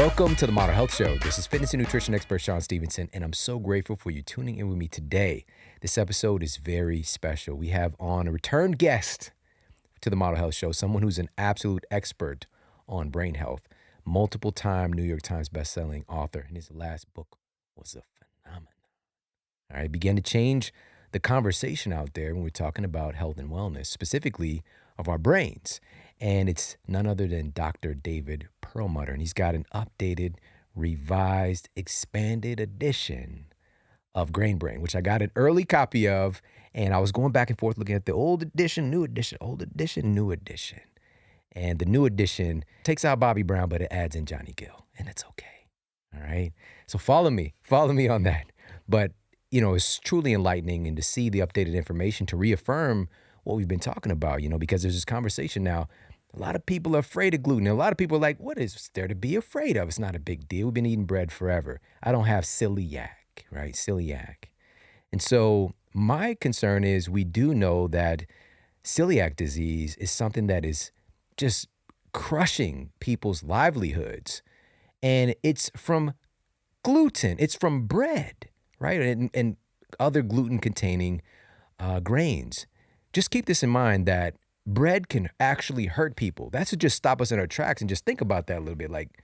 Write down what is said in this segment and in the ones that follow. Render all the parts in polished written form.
Welcome to the Model Health Show. This is fitness and nutrition expert Shawn Stevenson, and I'm so grateful for you tuning in with me today. This episode is very special. We have on a return guest to the Model Health Show, someone who's an absolute expert on brain health, multiple-time New York Times bestselling author, and his last book was a phenomenon. All right, began to change the conversation out there when we're talking about health and wellness, specifically of our brains. And it's none other than Dr. David Perlmutter. And he's got an updated, revised, expanded edition of Grain Brain, which I got an early copy of. And I was going back and forth looking at the old edition, new edition, old edition, new edition. And the new edition takes out Bobby Brown, but it adds in Johnny Gill. And it's okay. All right. So follow me on that. But, you know, it's truly enlightening, and to see the updated information to reaffirm what we've been talking about, you know, because there's this conversation now. A lot of people are afraid of gluten. A lot of people are like, what is there to be afraid of? It's not a big deal. We've been eating bread forever. I don't have celiac, right? Celiac. And so my concern is, we do know that celiac disease is something that is just crushing people's livelihoods. And it's from gluten. It's from bread, right? And other gluten-containing grains. Just keep this in mind, that bread can actually hurt people. That should just stop us in our tracks and just think about that a little bit. Like,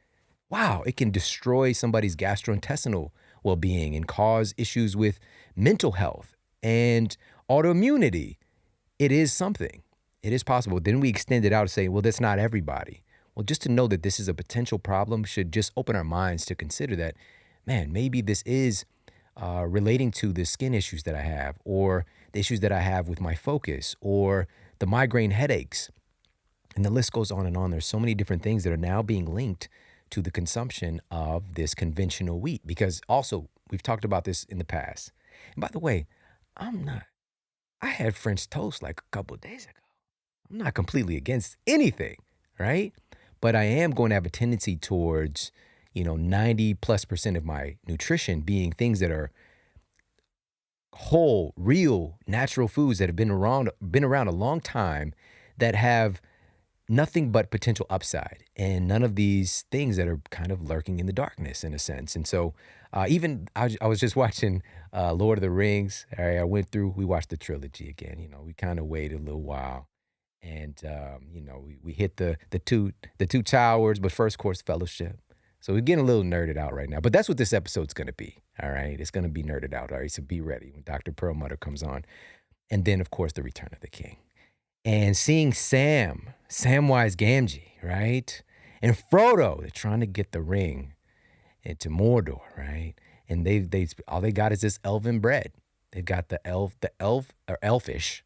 wow, it can destroy somebody's gastrointestinal well-being and cause issues with mental health and autoimmunity. It is something. It is possible. Then we extend it out and say, well, that's not everybody. Well, just to know that this is a potential problem should just open our minds to consider that, man, maybe this is relating to the skin issues that I have, or the issues that I have with my focus, or the migraine headaches, and the list goes on and on. There's so many different things that are now being linked to the consumption of this conventional wheat, because also we've talked about this in the past. And by the way, I had French toast like a couple of days ago. I'm not completely against anything, right? But I am going to have a tendency towards, 90+% of my nutrition being things that are whole, real, natural foods that have been around a long time, that have nothing but potential upside, and none of these things that are kind of lurking in the darkness, in a sense. And so even I was just watching Lord of the Rings. All right, we watched the trilogy again. We kind of waited a little while, and we hit the two towers, but first, course, fellowship. So we're getting a little nerded out right now, but that's what this episode's going to be. All right, it's going to be nerded out. All right, so be ready when Dr. Perlmutter comes on. And then, of course, the Return of the King. And seeing Samwise Gamgee, right? And Frodo, they're trying to get the ring into Mordor, right? And they all they got is this elven bread. They've got the elfish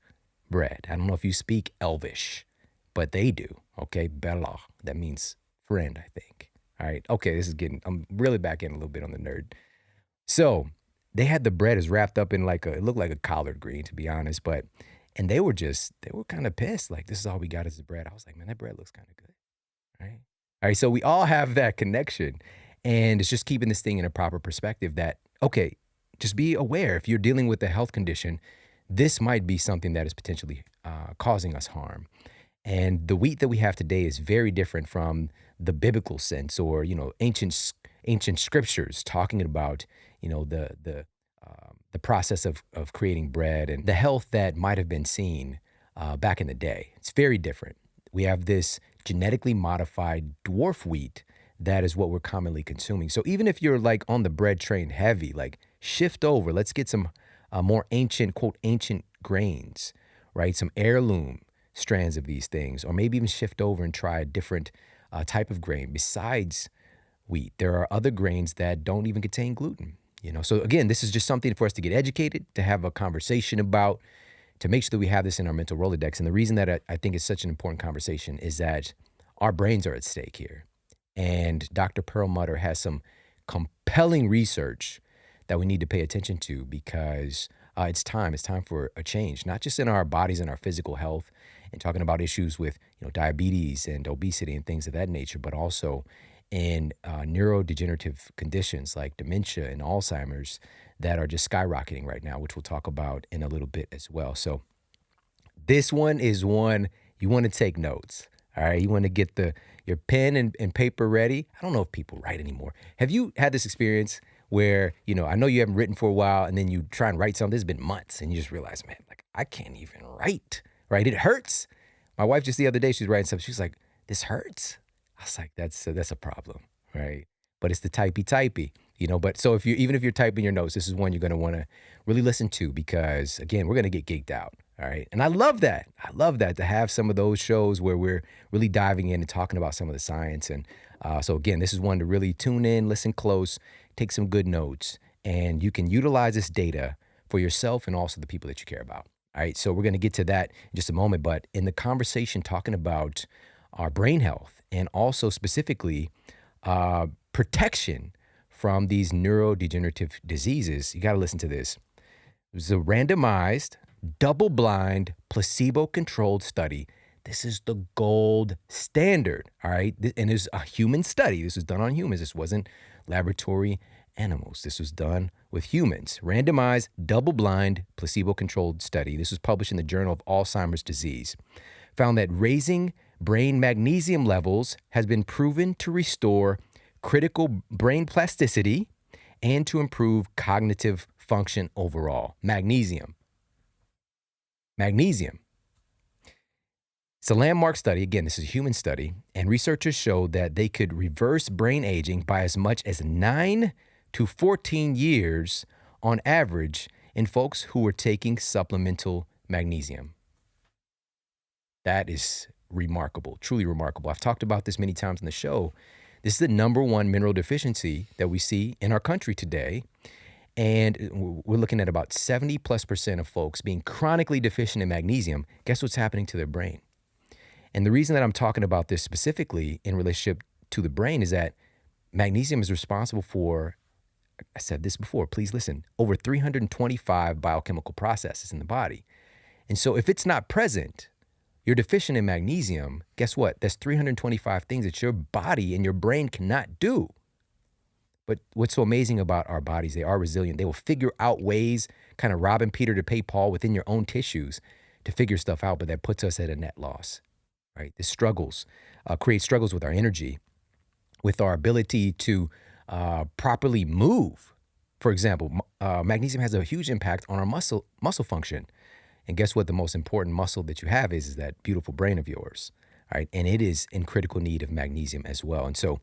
bread. I don't know if you speak Elvish, but they do. Okay, Bella, that means friend, I think. All right, okay, I'm really back in a little bit on the nerd. So they had the bread is wrapped up in it looked like a collard green, to be honest, and they were kind of pissed. Like, this is all we got is the bread. I was like, man, that bread looks kind of good, right? All right, so we all have that connection, and it's just keeping this thing in a proper perspective that, okay, just be aware if you're dealing with a health condition, this might be something that is potentially causing us harm. And the wheat that we have today is very different from the biblical sense, or ancient scriptures talking about the process of creating bread and the health that might have been seen back in the day. It's very different. We have this genetically modified dwarf wheat that is what we're commonly consuming. So even if you're like on the bread train heavy, like, shift over. Let's get some more ancient, quote, ancient grains, right? Some heirloom strands of these things, or maybe even shift over and try a different type of grain besides wheat. There are other grains that don't even contain gluten, So again, this is just something for us to get educated, to have a conversation about, to make sure that we have this in our mental Rolodex. And the reason that I think it's such an important conversation is that our brains are at stake here. And Dr. Perlmutter has some compelling research that we need to pay attention to, because it's time for a change, not just in our bodies and our physical health, and talking about issues with diabetes and obesity and things of that nature, but also in neurodegenerative conditions like dementia and Alzheimer's that are just skyrocketing right now, which we'll talk about in a little bit as well. So this one is one you want to take notes. All right, you want to get your pen and paper ready. I don't know if people write anymore. Have you had this experience where, I know you haven't written for a while and then you try and write something, it's been months and you just realize, man, like I can't even write, right? It hurts. My wife just the other day, she was writing something. She's like, this hurts. I was like, that's a problem, right? But it's the typey, but so even if you're typing your notes, this is one you're going to want to really listen to because again, we're going to get geeked out. All right. And I love that. To have some of those shows where we're really diving in and talking about some of the science. And so again, this is one to really tune in, listen close, take some good notes, and you can utilize this data for yourself and also the people that you care about. All right. So we're going to get to that in just a moment. But in the conversation talking about our brain health and also specifically protection from these neurodegenerative diseases, you got to listen to this. It was a randomized, double-blind, placebo-controlled study. This is the gold standard, all right? And it's a human study. This was done on humans. This wasn't laboratory animals. This was done with humans. Randomized, double-blind, placebo-controlled study. This was published in the Journal of Alzheimer's Disease. Found that raising brain magnesium levels has been proven to restore critical brain plasticity and to improve cognitive function overall. Magnesium. It's a landmark study. Again, this is a human study, and researchers showed that they could reverse brain aging by as much as 9 to 14 years on average in folks who were taking supplemental magnesium. That is remarkable, truly remarkable. I've talked about this many times in the show. This is the number one mineral deficiency that we see in our country today. And we're looking at about 70+% of folks being chronically deficient in magnesium. Guess what's happening to their brain? And the reason that I'm talking about this specifically in relationship to the brain is that magnesium is responsible for, I said this before, please listen, over 325 biochemical processes in the body. And so if it's not present, you're deficient in magnesium, guess what? That's 325 things that your body and your brain cannot do. But what's so amazing about our bodies, they are resilient. They will figure out ways, kind of robbing Peter to pay Paul within your own tissues to figure stuff out, but that puts us at a net loss, right? This struggles, creates struggles with our energy, with our ability to properly move. For example, magnesium has a huge impact on our muscle function. And guess what? The most important muscle that you have is that beautiful brain of yours, right? And it is in critical need of magnesium as well. And so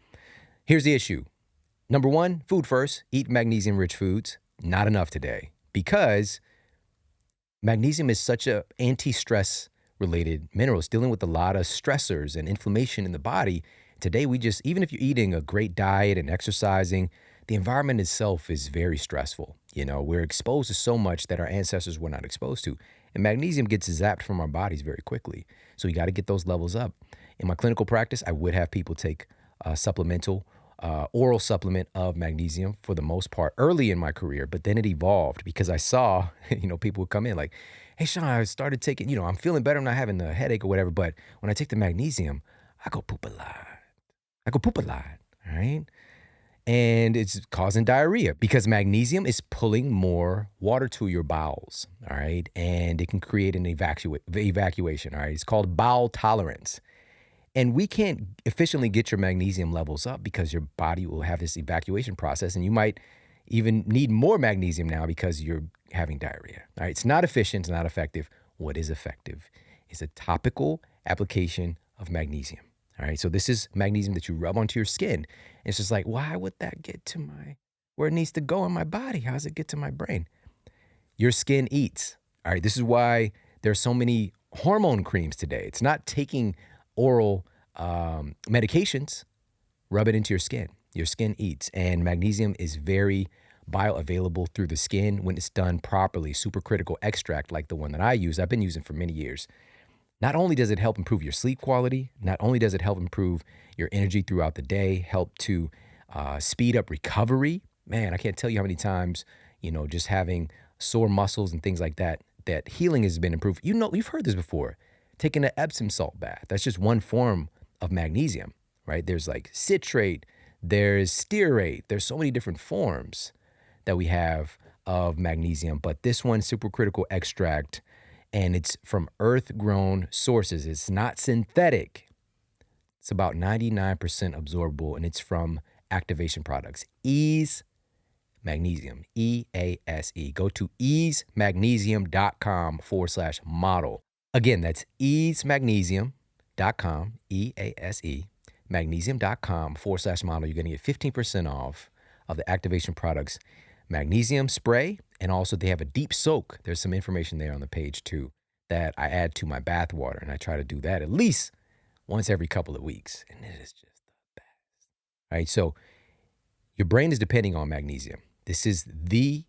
here's the issue. Number one, food first, eat magnesium-rich foods. Not enough today because magnesium is such a anti-stress related mineral. It's dealing with a lot of stressors and inflammation in the body. Today, even if you're eating a great diet and exercising, the environment itself is very stressful. We're exposed to so much that our ancestors were not exposed to. And magnesium gets zapped from our bodies very quickly. So you got to get those levels up. In my clinical practice, I would have people take supplemental oral supplement of magnesium for the most part early in my career, but then it evolved because I saw, people would come in like, hey, Shawn, I started taking, I'm feeling better. I'm not having the headache or whatever, but when I take the magnesium, I go poop a lot, all right? And it's causing diarrhea because magnesium is pulling more water to your bowels, all right? And it can create an evacuation, all right? It's called bowel tolerance. And we can't efficiently get your magnesium levels up because your body will have this evacuation process, and you might even need more magnesium now because you're having diarrhea. All right, it's not efficient, it's not effective. What is effective is a topical application of magnesium. All right, so this is magnesium that you rub onto your skin. It's just like, why would that get to where it needs to go in my body? How does it get to my brain? Your skin eats. All right, this is why there's so many hormone creams today. It's not taking oral medications, rub it into your skin. Your skin eats, and magnesium is very bioavailable through the skin when it's done properly. Supercritical extract like the one that I use, I've been using for many years. Not only does it help improve your sleep quality, not only does it help improve your energy throughout the day, help to speed up recovery. Man, I can't tell you how many times, just having sore muscles and things like that healing has been improved. You've heard this before. Taking an Epsom salt bath, that's just one form of magnesium, right? There's like citrate, there's stearate, there's so many different forms that we have of magnesium, but this one, supercritical extract, and it's from earth-grown sources. It's not synthetic. It's about 99% absorbable, and it's from Activation Products. Ease Magnesium, EASE. Go to easemagnesium.com/model. Again, that's easemagnesium.com, EASE, magnesium.com/model. You're going to get 15% off of the Activation Products magnesium spray, and also they have a deep soak. There's some information there on the page too that I add to my bath water, and I try to do that at least once every couple of weeks, and it is just the best. All right, so your brain is depending on magnesium. This is the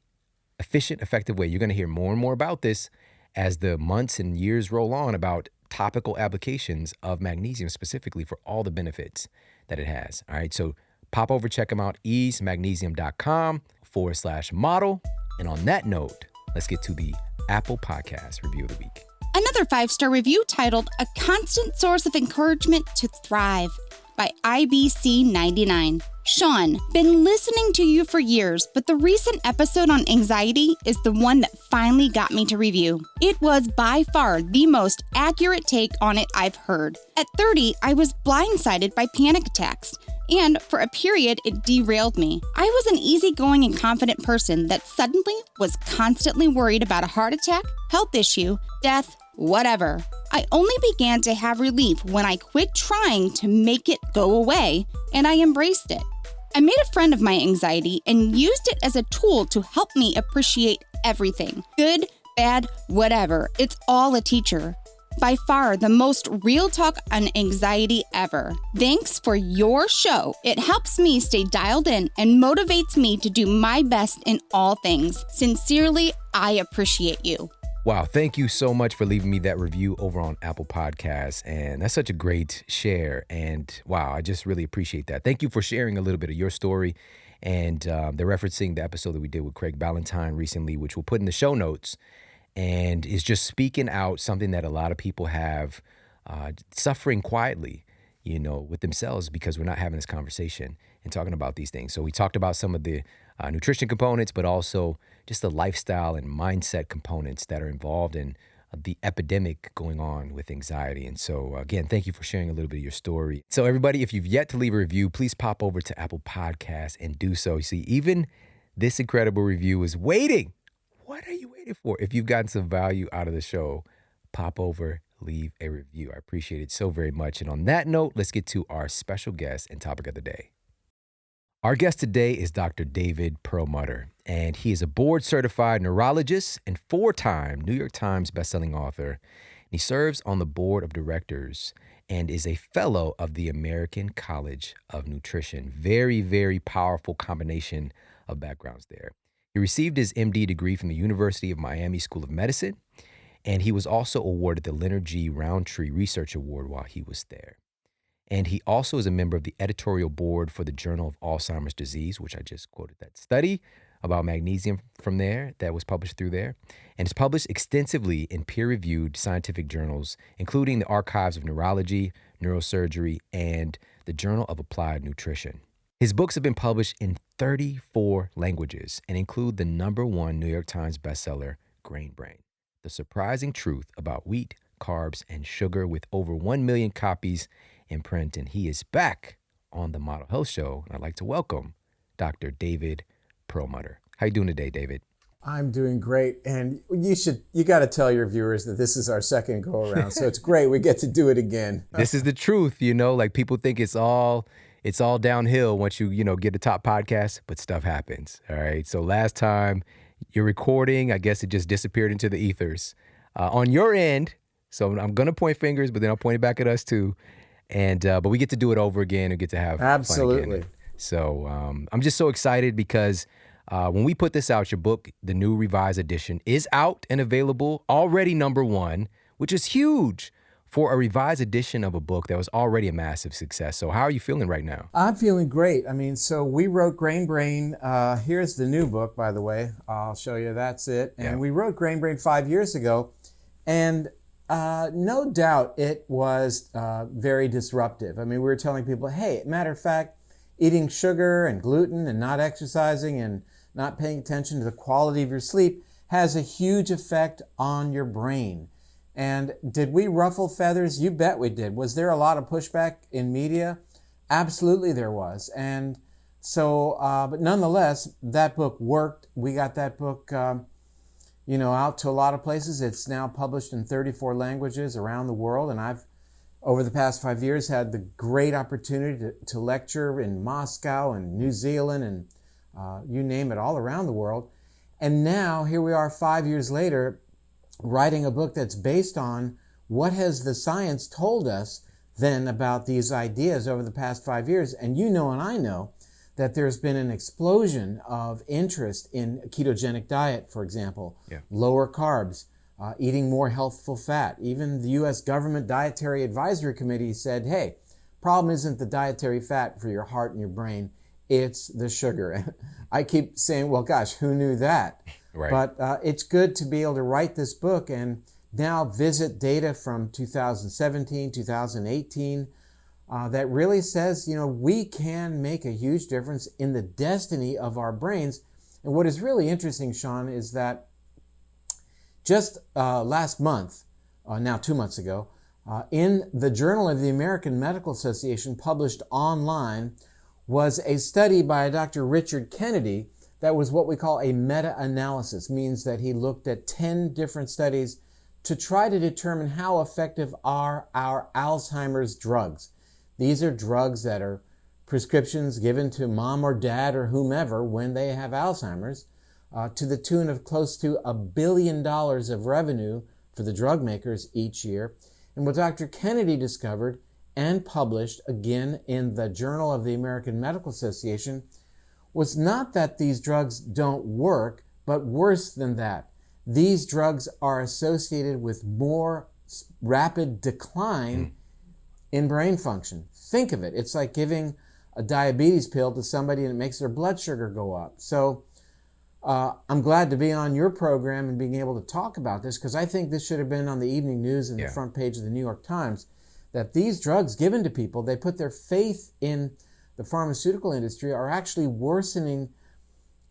efficient, effective way. You're going to hear more and more about this as the months and years roll on about topical applications of magnesium specifically for all the benefits that it has. All right, so pop over, check them out, easemagnesium.com/model. And on that note, let's get to the Apple Podcast Review of the Week. Another 5-star review titled A Constant Source of Encouragement to Thrive by IBC99. Shawn, been listening to you for years, but the recent episode on anxiety is the one that finally got me to review. It was by far the most accurate take on it I've heard. At 30, I was blindsided by panic attacks, and for a period, it derailed me. I was an easygoing and confident person that suddenly was constantly worried about a heart attack, health issue, death, whatever. I only began to have relief when I quit trying to make it go away, and I embraced it. I made a friend of my anxiety and used it as a tool to help me appreciate everything. Good, bad, whatever. It's all a teacher. By far the most real talk on anxiety ever. Thanks for your show. It helps me stay dialed in and motivates me to do my best in all things. Sincerely, I appreciate you. Wow, thank you so much for leaving me that review over on Apple Podcasts. And that's such a great share. And wow, I just really appreciate that. Thank you for sharing a little bit of your story. And they're referencing the episode that we did with Craig Ballantyne recently, which we'll put in the show notes. And is just speaking out something that a lot of people have suffering quietly, you know, with themselves because we're not having this conversation and talking about these things. So we talked about some of the nutrition components, but also just the lifestyle and mindset components that are involved in the epidemic going on with anxiety. And so, again, thank you for sharing a little bit of your story. So, everybody, if you've yet to leave a review, please pop over to Apple Podcasts and do so. You see, even this incredible review is waiting. What are you waiting for? If you've gotten some value out of the show, pop over, leave a review. I appreciate it so very much. And on that note, let's get to our special guest and topic of the day. Our guest today is Dr. David Perlmutter, and he is a board-certified neurologist and 4-time New York Times bestselling author. He serves on the board of directors and is a fellow of the American College of Nutrition. Very, very powerful combination of backgrounds there. He received his MD degree from the University of Miami School of Medicine, and he was also awarded the Leonard G. Roundtree Research Award while he was there. And he also is a member of the editorial board for the Journal of Alzheimer's Disease, which I just quoted that study about magnesium from there that was published through there. And it's published extensively in peer-reviewed scientific journals, including the Archives of Neurology, Neurosurgery, and the Journal of Applied Nutrition. His books have been published in 34 languages and include the #1 New York Times bestseller, Grain Brain: The Surprising Truth About Wheat, Carbs, and Sugar, with over 1 million copies in print. And he is back on the Model Health Show. And I'd like to welcome Dr. David Perlmutter. How you doing today, David? I'm doing great. And you got to tell your viewers that this is our second go around. So it's great. We get to do it again. This is the truth, you know, like people think it's all downhill once you get a top podcast, but stuff happens. All right. So last time you're recording, I guess it just disappeared into the ethers on your end. So I'm going to point fingers, but then I'll point it back at us too. And but we get to do it over again and get to have absolutely fun again. So I'm just so excited because when we put this out, your book, the new revised edition, is out and available, already #1, which is huge for a revised edition of a book that was already a massive success. So how are you feeling right now? I'm feeling great. I mean, so we wrote Grain Brain. Here's the new book, by the way. I'll show you. That's it. And we wrote Grain Brain 5 years ago. And no doubt it was very disruptive. I mean, we were telling people, hey, matter of fact, eating sugar and gluten and not exercising and not paying attention to the quality of your sleep has a huge effect on your brain. And did we ruffle feathers? You bet we did. Was there a lot of pushback in media? Absolutely there was. And so, but nonetheless, that book worked. We got that book, out to a lot of places. It's now published in 34 languages around the world. And I've, over the past 5 years, had the great opportunity to lecture in Moscow and New Zealand and you name it, all around the world. And now, here we are 5 years later, writing a book that's based on what has the science told us then about these ideas over the past 5 years. And you know and I know that there's been an explosion of interest in a ketogenic diet, for example, lower carbs, eating more healthful fat. Even the U.S. government Dietary Advisory Committee said, hey, problem isn't the dietary fat for your heart and your brain, it's the sugar. I keep saying, well, gosh, who knew that? Right. But it's good to be able to write this book and now visit data from 2017, 2018, that really says, we can make a huge difference in the destiny of our brains. And what is really interesting, Shawn, is that just last month, now 2 months ago, in the Journal of the American Medical Association, published online, was a study by Dr. Richard Kennedy that was what we call a meta-analysis, means that he looked at 10 different studies to try to determine how effective are our Alzheimer's drugs. These are drugs that are prescriptions given to mom or dad or whomever when they have Alzheimer's, to the tune of close to $1 billion of revenue for the drug makers each year. And what Dr. Kennedy discovered and published again in the Journal of the American Medical Association was not that these drugs don't work, but worse than that. These drugs are associated with more rapid decline in brain function. Think of it. It's like giving a diabetes pill to somebody and it makes their blood sugar go up. So I'm glad to be on your program and being able to talk about this, because I think this should have been on the evening news and the front page of the New York Times, that these drugs given to people, they put their faith in the pharmaceutical industry, are actually worsening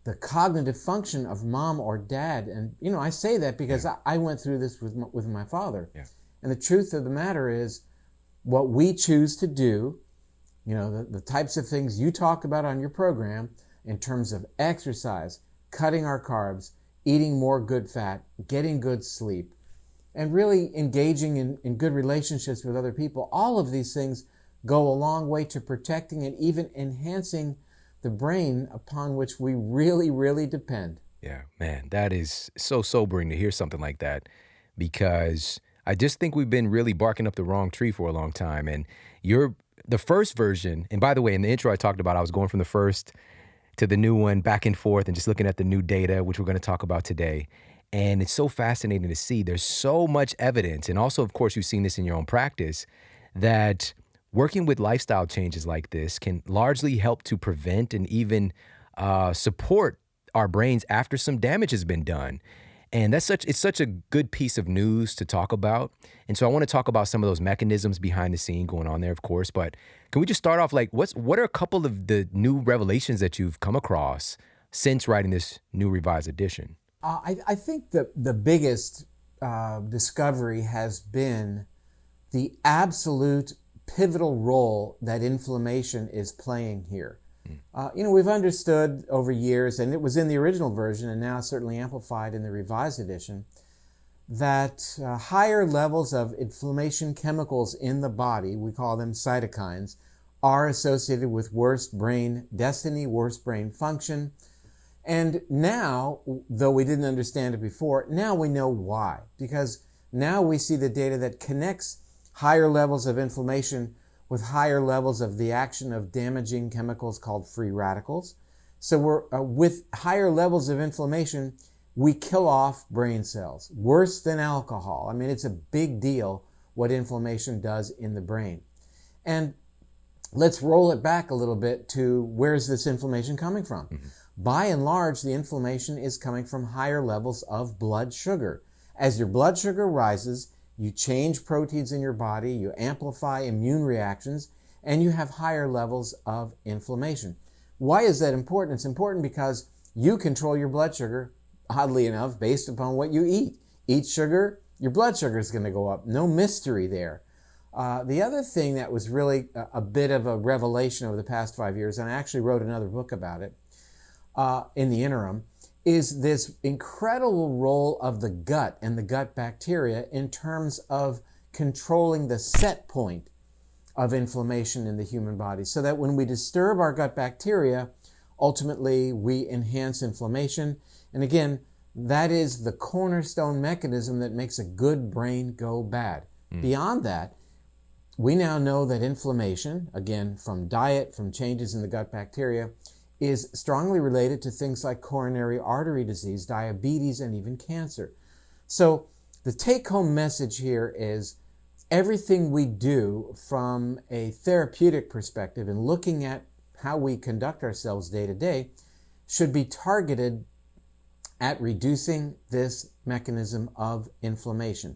the cognitive function of mom or dad. And, I say that because I went through this with my father. Yeah. And the truth of the matter is, what we choose to do, the types of things you talk about on your program in terms of exercise, cutting our carbs, eating more good fat, getting good sleep, and really engaging in good relationships with other people, all of these things go a long way to protecting and even enhancing the brain upon which we really, really depend. Yeah, man, that is so sobering to hear something like that, because I just think we've been really barking up the wrong tree for a long time. And the first version, and by the way, in the intro I talked about, I was going from the first to the new one back and forth and just looking at the new data, which we're going to talk about today. And it's so fascinating to see. There's so much evidence. And also, of course, you've seen this in your own practice, that working with lifestyle changes like this can largely help to prevent and even support our brains after some damage has been done. And it's such a good piece of news to talk about. And so I want to talk about some of those mechanisms behind the scene going on there, of course. But can we just start off, what are a couple of the new revelations that you've come across since writing this new revised edition? I think the biggest discovery has been the absolute pivotal role that inflammation is playing here. We've understood over years, and it was in the original version and now certainly amplified in the revised edition, that higher levels of inflammation chemicals in the body, we call them cytokines, are associated with worse brain destiny, worse brain function. And now, though we didn't understand it before, now we know why. Because now we see the data that connects higher levels of inflammation with higher levels of the action of damaging chemicals called free radicals. So with higher levels of inflammation, we kill off brain cells, worse than alcohol. I mean, it's a big deal what inflammation does in the brain. And let's roll it back a little bit to, where's this inflammation coming from? Mm-hmm. By and large, the inflammation is coming from higher levels of blood sugar. As your blood sugar rises, you change proteins in your body, you amplify immune reactions, and you have higher levels of inflammation. Why is that important? It's important because you control your blood sugar, oddly enough, based upon what you eat. Eat sugar, your blood sugar is going to go up. No mystery there. The other thing that was really a bit of a revelation over the past 5 years, and I actually wrote another book about it in the interim, is this incredible role of the gut and the gut bacteria in terms of controlling the set point of inflammation in the human body, so that when we disturb our gut bacteria, ultimately we enhance inflammation. And again, that is the cornerstone mechanism that makes a good brain go bad. Beyond that, we now know that inflammation, again, from diet, from changes in the gut bacteria, is strongly related to things like coronary artery disease, diabetes, and even cancer. So the take-home message here is everything we do from a therapeutic perspective and looking at how we conduct ourselves day to day should be targeted at reducing this mechanism of inflammation.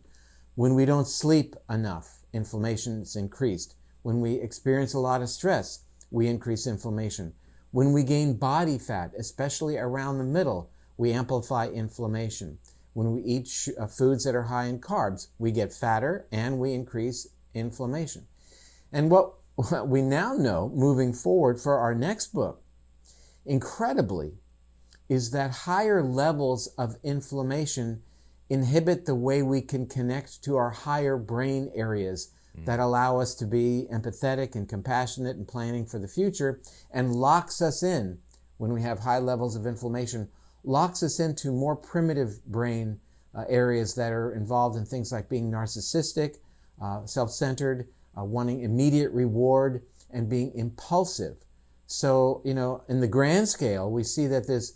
When we don't sleep enough, inflammation is increased. When we experience a lot of stress, we increase inflammation. When we gain body fat, especially around the middle, we amplify inflammation. When we eat foods that are high in carbs, we get fatter and we increase inflammation. And what we now know moving forward for our next book, incredibly, is that higher levels of inflammation inhibit the way we can connect to our higher brain areas that allow us to be empathetic and compassionate and planning for the future, and locks us in, when we have high levels of inflammation, locks us into more primitive brain areas that are involved in things like being narcissistic, self-centered, wanting immediate reward, and being impulsive. So, in the grand scale, we see that this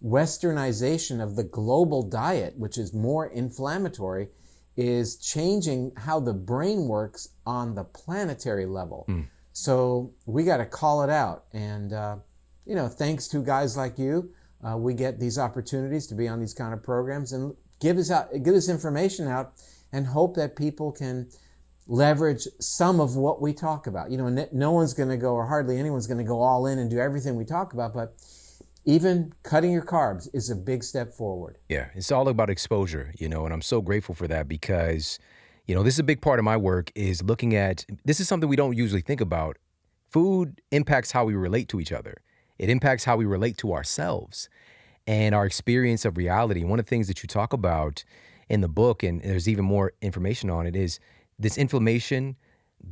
westernization of the global diet, which is more inflammatory, is changing how the brain works on the planetary level. So we got to call it out. And, thanks to guys like you, we get these opportunities to be on these kind of programs and give this information out and hope that people can leverage some of what we talk about. No one's going to go, or hardly anyone's going to go all in and do everything we talk about, but even cutting your carbs is a big step forward. Yeah, it's all about exposure, and I'm so grateful for that because, this is a big part of my work is looking at, this is something we don't usually think about. Food impacts how we relate to each other. It impacts how we relate to ourselves and our experience of reality. One of the things that you talk about in the book, and there's even more information on it, is this inflammation,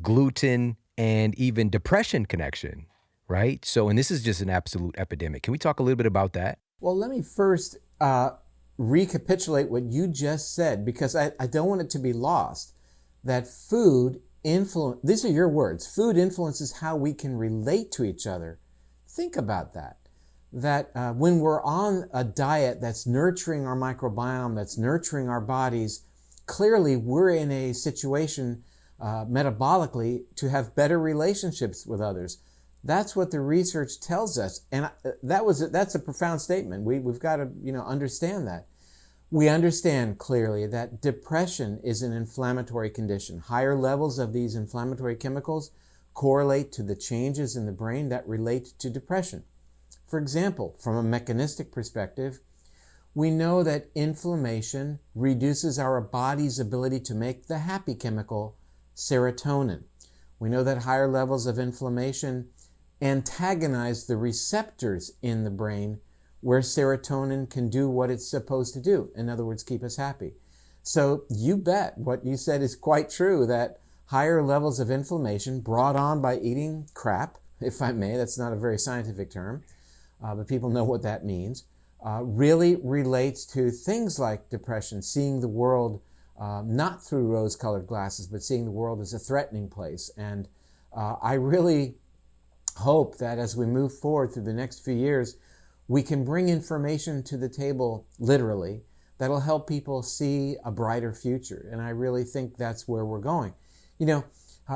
gluten, and even depression connection. Right? So, and this is just an absolute epidemic. Can we talk a little bit about that? Well, let me first recapitulate what you just said, because I don't want it to be lost, that these are your words, food influences how we can relate to each other. Think about that. That when we're on a diet that's nurturing our microbiome, that's nurturing our bodies, clearly we're in a situation metabolically to have better relationships with others. That's what the research tells us, and that's a profound statement. We've got to understand that. We understand clearly that depression is an inflammatory condition. Higher levels of these inflammatory chemicals correlate to the changes in the brain that relate to depression. For example, from a mechanistic perspective, we know that inflammation reduces our body's ability to make the happy chemical serotonin. We know that higher levels of inflammation antagonize the receptors in the brain where serotonin can do what it's supposed to do. In other words, keep us happy. So you bet what you said is quite true, that higher levels of inflammation brought on by eating crap, if I may, that's not a very scientific term, but people know what that means, really relates to things like depression, seeing the world not through rose-colored glasses, but seeing the world as a threatening place. And I really hope that as we move forward through the next few years, we can bring information to the table, literally, that'll help people see a brighter future. And I really think that's where we're going.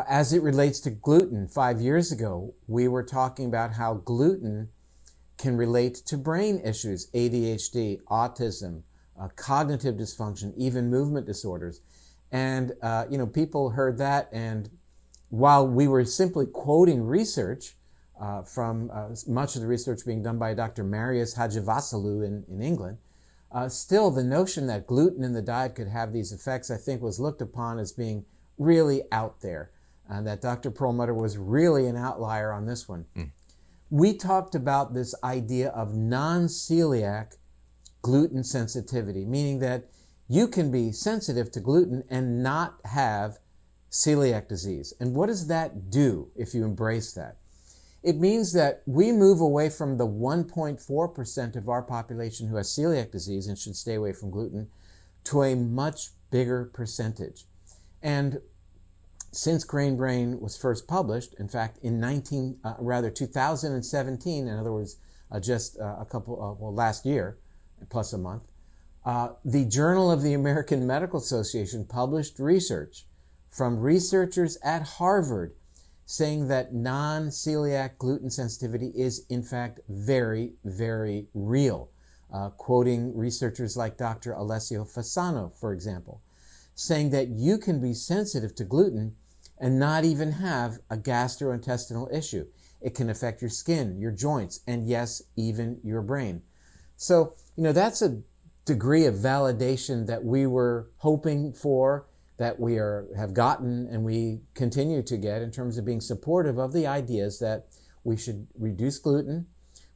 As it relates to gluten, 5 years ago, we were talking about how gluten can relate to brain issues, ADHD, autism, cognitive dysfunction, even movement disorders. And, people heard that, and while we were simply quoting research from much of the research being done by Dr. Marius Hadjivassiliou in England, Still, the notion that gluten in the diet could have these effects, I think, was looked upon as being really out there, and that Dr. Perlmutter was really an outlier on this one. We talked about this idea of non-celiac gluten sensitivity, meaning that you can be sensitive to gluten and not have celiac disease. And what does that do if you embrace that? It means that we move away from the 1.4% of our population who has celiac disease and should stay away from gluten to a much bigger percentage. And since Grain Brain was first published, in fact, in 2017, in other words, just last year, plus a month, the Journal of the American Medical Association published research from researchers at Harvard saying that non-celiac gluten sensitivity is in fact very, very real, quoting researchers like Dr. Alessio Fasano, for example, saying that you can be sensitive to gluten and not even have a gastrointestinal issue. It can affect your skin, your joints, and yes, even your brain. So, that's a degree of validation that we were hoping for, that we have gotten and we continue to get in terms of being supportive of the ideas that we should reduce gluten,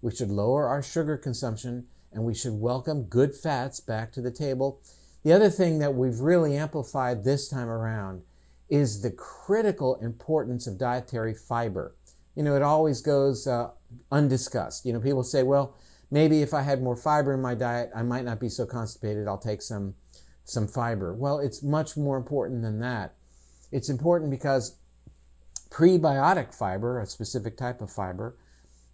we should lower our sugar consumption, and we should welcome good fats back to the table. The other thing that we've really amplified this time around is the critical importance of dietary fiber. It always goes undiscussed. People say, well, maybe if I had more fiber in my diet, I might not be so constipated. I'll take some fiber. Well, it's much more important than that. It's important because prebiotic fiber, a specific type of fiber,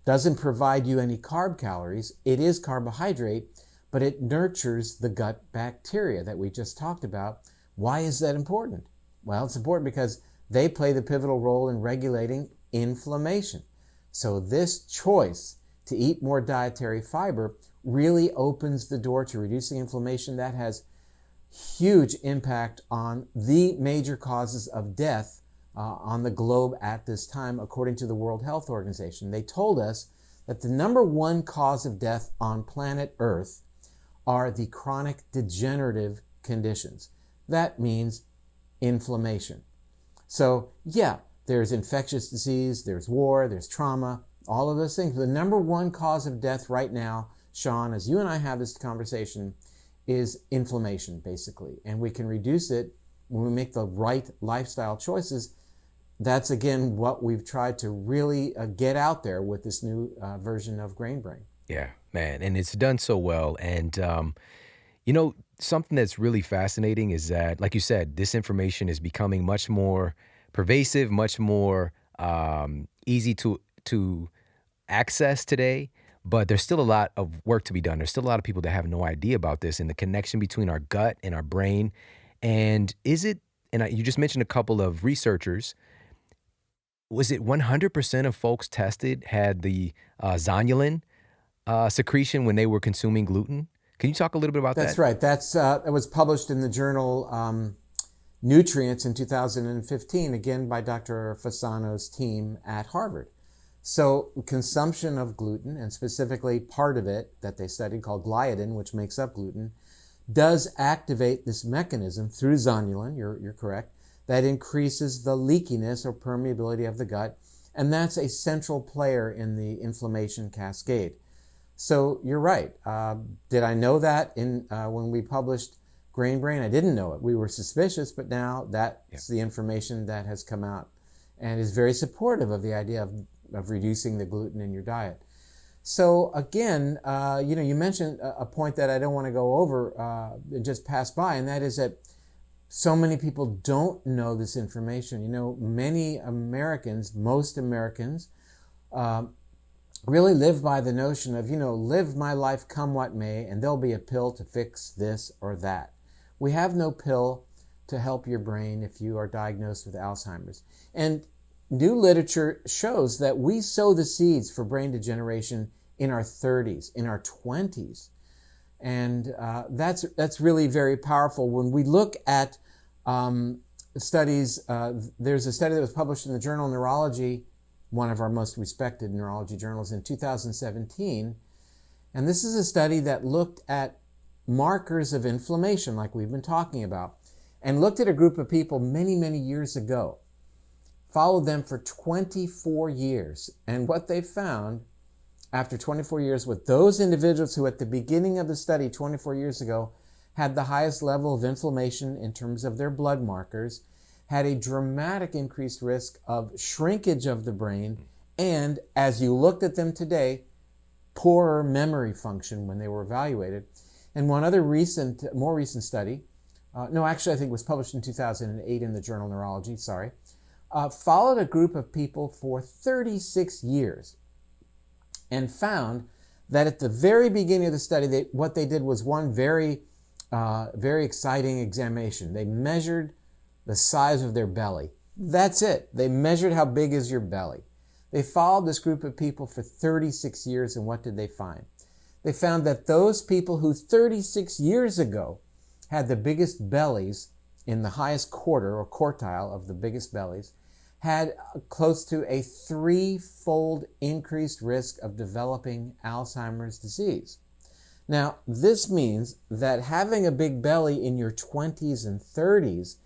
doesn't provide you any carb calories. It is carbohydrate, but it nurtures the gut bacteria that we just talked about. Why is that important? Well, it's important because they play the pivotal role in regulating inflammation. So this choice to eat more dietary fiber really opens the door to reducing inflammation. That has huge impact on the major causes of death on the globe at this time, according to the World Health Organization. They told us that the number one cause of death on planet Earth are the chronic degenerative conditions. That means inflammation. So, yeah, there's infectious disease, there's war, there's trauma, all of those things. The number one cause of death right now, Shawn, as you and I have this conversation, is inflammation, basically. And we can reduce it when we make the right lifestyle choices. That's, again, what we've tried to really get out there with this new version of Grain Brain. Yeah, man. And it's done so well. And, something that's really fascinating is that, like you said, this information is becoming much more pervasive, much more easy to access today. But there's still a lot of work to be done. There's still a lot of people that have no idea about this and the connection between our gut and our brain. And you just mentioned a couple of researchers. Was it 100% of folks tested had the zonulin secretion when they were consuming gluten? Can you talk a little bit about that? That's right. It was published in the journal Nutrients in 2015, again by Dr. Fasano's team at Harvard. So consumption of gluten, and specifically part of it that they studied called gliadin, which makes up gluten, does activate this mechanism through zonulin, you're correct, that increases the leakiness or permeability of the gut, and that's a central player in the inflammation cascade. So you're right. Did I know that when we published Grain Brain? I didn't know it. We were suspicious, but now that's the information that has come out and is very supportive of the idea of reducing the gluten in your diet. So again, you mentioned a point that I don't want to go over and just pass by, and that is that so many people don't know this information. Many Americans, most Americans, really live by the notion of, live my life come what may, and there'll be a pill to fix this or that. We have no pill to help your brain if you are diagnosed with Alzheimer's. And new literature shows that we sow the seeds for brain degeneration in our 30s, in our 20s. And that's really very powerful. When we look at studies, there's a study that was published in the journal Neurology, one of our most respected neurology journals, in 2017. And this is a study that looked at markers of inflammation like we've been talking about, and looked at a group of people many, many years ago, followed them for 24 years. And what they found after 24 years with those individuals who at the beginning of the study 24 years ago had the highest level of inflammation in terms of their blood markers, had a dramatic increased risk of shrinkage of the brain, and as you looked at them today, poorer memory function when they were evaluated. And one other more recent study, I think it was published in 2008 in the journal Neurology, followed a group of people for 36 years and found that at the very beginning of the study, what they did was one very exciting examination. They measured the size of their belly. That's it. They measured how big is your belly. They followed this group of people for 36 years, and what did they find? They found that those people who 36 years ago had the biggest bellies in the highest quarter or quartile of the biggest bellies had close to a 3-fold increased risk of developing Alzheimer's disease. Now, this means that having a big belly in your 20s and 30s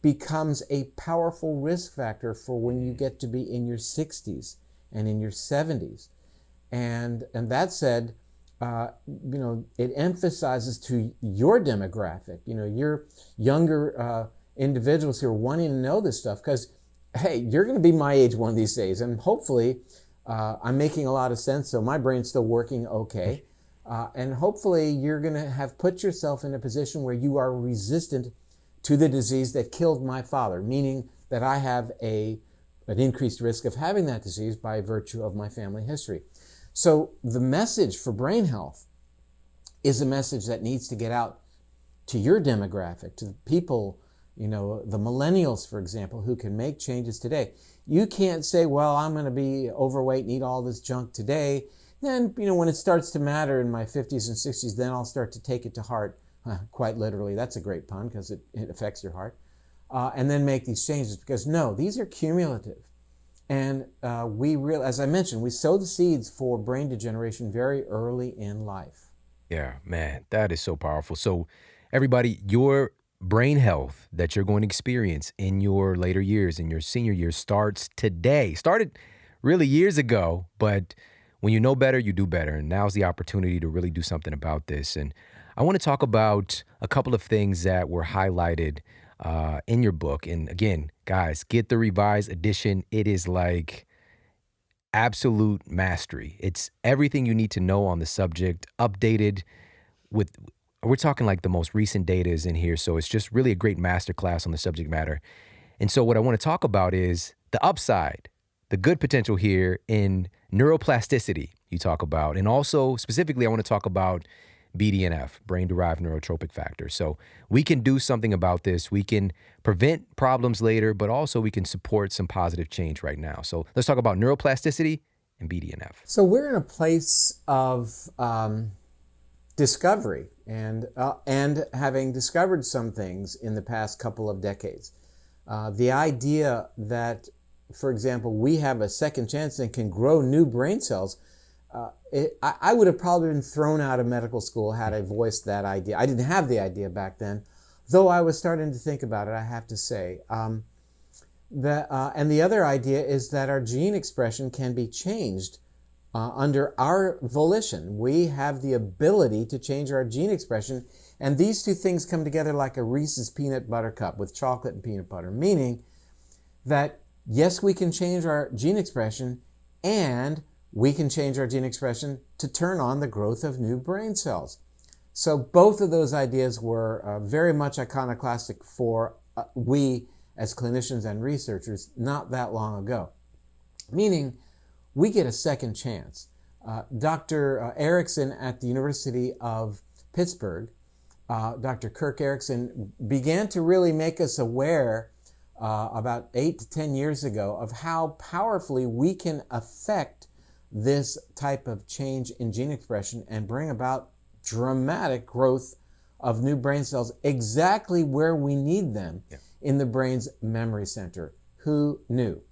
becomes a powerful risk factor for when you get to be in your 60s and in your 70s. And that said, it emphasizes to your demographic, your younger individuals who are wanting to know this stuff, because, hey, you're going to be my age one of these days, and hopefully I'm making a lot of sense, so my brain's still working okay. And hopefully you're going to have put yourself in a position where you are resistant to the disease that killed my father, meaning that I have an increased risk of having that disease by virtue of my family history. So the message for brain health is a message that needs to get out to your demographic, to the people, the millennials, for example, who can make changes today. You can't say, well, I'm going to be overweight and eat all this junk today. Then, when it starts to matter in my 50s and 60s, then I'll start to take it to heart. Quite literally, that's a great pun because it affects your heart. And then make these changes, because no, these are cumulative. And as I mentioned, we sow the seeds for brain degeneration very early in life. Yeah, man, that is so powerful. So everybody, your brain health that you're going to experience in your later years, in your senior years, starts today. Started really years ago, but when you know better, you do better. And now's the opportunity to really do something about this. And I want to talk about a couple of things that were highlighted in your book. And again, guys, get the revised edition. It is like absolute mastery. It's everything you need to know on the subject, updated with, we're talking like the most recent data is in here. So it's just really a great masterclass on the subject matter. And so what I want to talk about is the upside, the good potential here in neuroplasticity you talk about. And also specifically, I want to talk about BDNF, brain-derived neurotrophic factor. So we can do something about this. We can prevent problems later, but also we can support some positive change right now. So let's talk about neuroplasticity and BDNF. So we're in a place of discovery and having discovered some things in the past couple of decades. The idea that, for example, we have a second chance and can grow new brain cells, I would have probably been thrown out of medical school had I voiced that idea. I didn't have the idea back then, though I was starting to think about it, I have to say. And the other idea is that our gene expression can be changed under our volition. We have the ability to change our gene expression, and these two things come together like a Reese's peanut butter cup with chocolate and peanut butter, meaning that yes, we can change our gene expression, and we can change our gene expression to turn on the growth of new brain cells. So both of those ideas were very much iconoclastic for we as clinicians and researchers not that long ago, meaning we get a second chance. Dr. Erickson at the University of Pittsburgh, Dr. Kirk Erickson, began to really make us aware about 8 to 10 years ago of how powerfully we can affect this type of change in gene expression and bring about dramatic growth of new brain cells exactly where we need them in the brain's memory center. Who knew?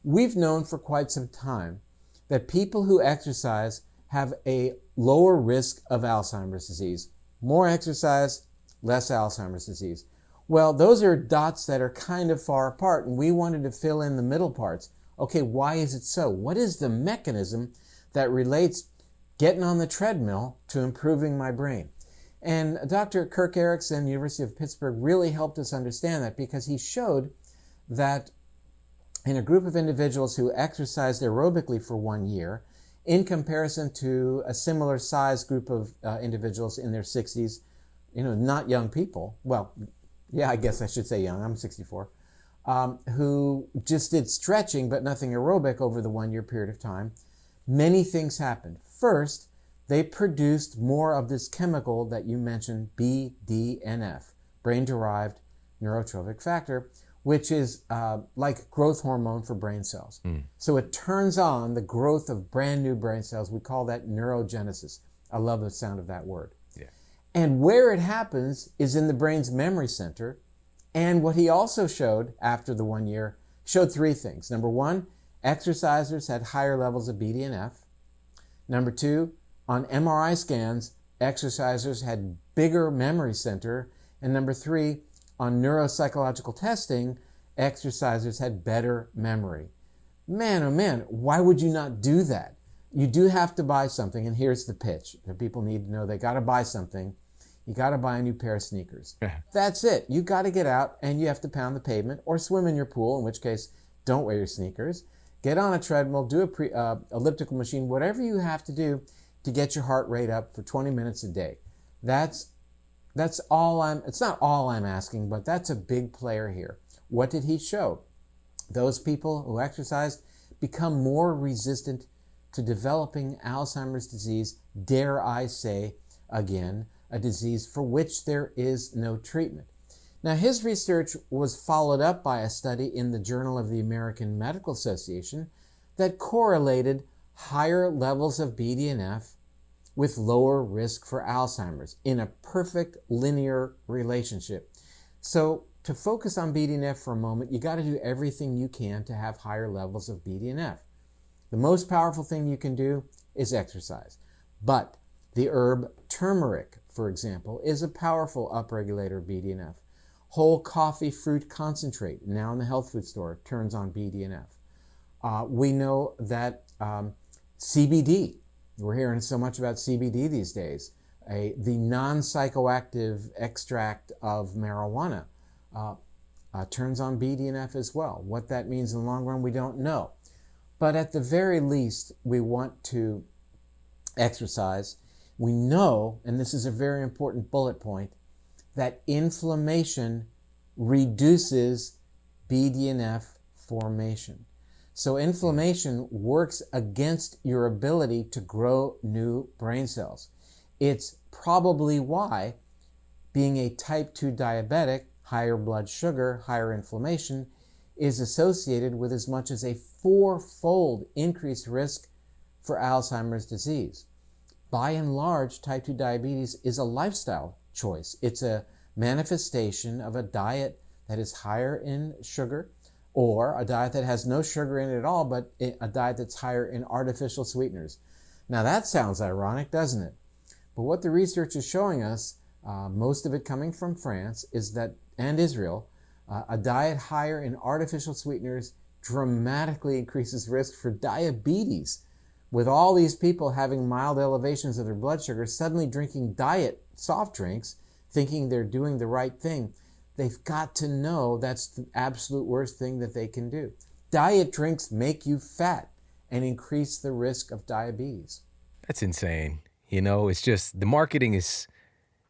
We've known for quite some time that people who exercise have a lower risk of Alzheimer's disease. More exercise, less Alzheimer's disease. Well, those are dots that are kind of far apart, and we wanted to fill in the middle parts. Okay, why is it so? What is the mechanism that relates getting on the treadmill to improving my brain? And Dr. Kirk Erickson, University of Pittsburgh, really helped us understand that, because he showed that in a group of individuals who exercised aerobically for 1 year, in comparison to a similar sized group of individuals in their 60s, not young people, well, yeah, I guess I should say young, I'm 64, who just did stretching but nothing aerobic over the 1 year period of time, many things happened. First, they produced more of this chemical that you mentioned, BDNF, brain-derived neurotrophic factor, which is like growth hormone for brain cells. So it turns on the growth of brand new brain cells. We call that neurogenesis. I love the sound of that word. Yeah. And where it happens is in the brain's memory center. And what he also showed after the 1 year, showed three things. Number one, exercisers had higher levels of BDNF. Number two, on MRI scans, exercisers had bigger memory center. And number three, on neuropsychological testing, exercisers had better memory. Man, oh man, why would you not do that? You do have to buy something, and here's the pitch that people need to know. They got to buy something. You got to buy a new pair of sneakers. That's it. You got to get out, and you have to pound the pavement or swim in your pool, in which case, don't wear your sneakers. Get on a treadmill, do a elliptical machine, whatever you have to do to get your heart rate up for 20 minutes a day. That's all it's not all I'm asking, but that's a big player here. What did he show? Those people who exercised become more resistant to developing Alzheimer's disease, dare I say again, a disease for which there is no treatment. Now, his research was followed up by a study in the Journal of the American Medical Association that correlated higher levels of BDNF with lower risk for Alzheimer's in a perfect linear relationship. So to focus on BDNF for a moment, you got to do everything you can to have higher levels of BDNF. The most powerful thing you can do is exercise. But the herb turmeric, for example, is a powerful upregulator of BDNF. Whole coffee fruit concentrate, now in the health food store, turns on BDNF. We know that CBD, we're hearing so much about CBD these days, the non-psychoactive extract of marijuana turns on BDNF as well. What that means in the long run, we don't know. But at the very least, we want to exercise. We know, and this is a very important bullet point, that inflammation reduces BDNF formation. So inflammation works against your ability to grow new brain cells. It's probably why being a type 2 diabetic, higher blood sugar, higher inflammation, is associated with as much as a 4-fold increased risk for Alzheimer's disease. By and large, type 2 diabetes is a lifestyle choice. It's a manifestation of a diet that is higher in sugar, or a diet that has no sugar in it at all, but a diet that's higher in artificial sweeteners. Now that sounds ironic, doesn't it? But what the research is showing us, most of it coming from France, is that, and Israel, a diet higher in artificial sweeteners dramatically increases risk for diabetes. With all these people having mild elevations of their blood sugar, suddenly drinking diet soft drinks, thinking they're doing the right thing, they've got to know that's the absolute worst thing that they can do. Diet drinks make you fat and increase the risk of diabetes. That's insane. It's just the marketing is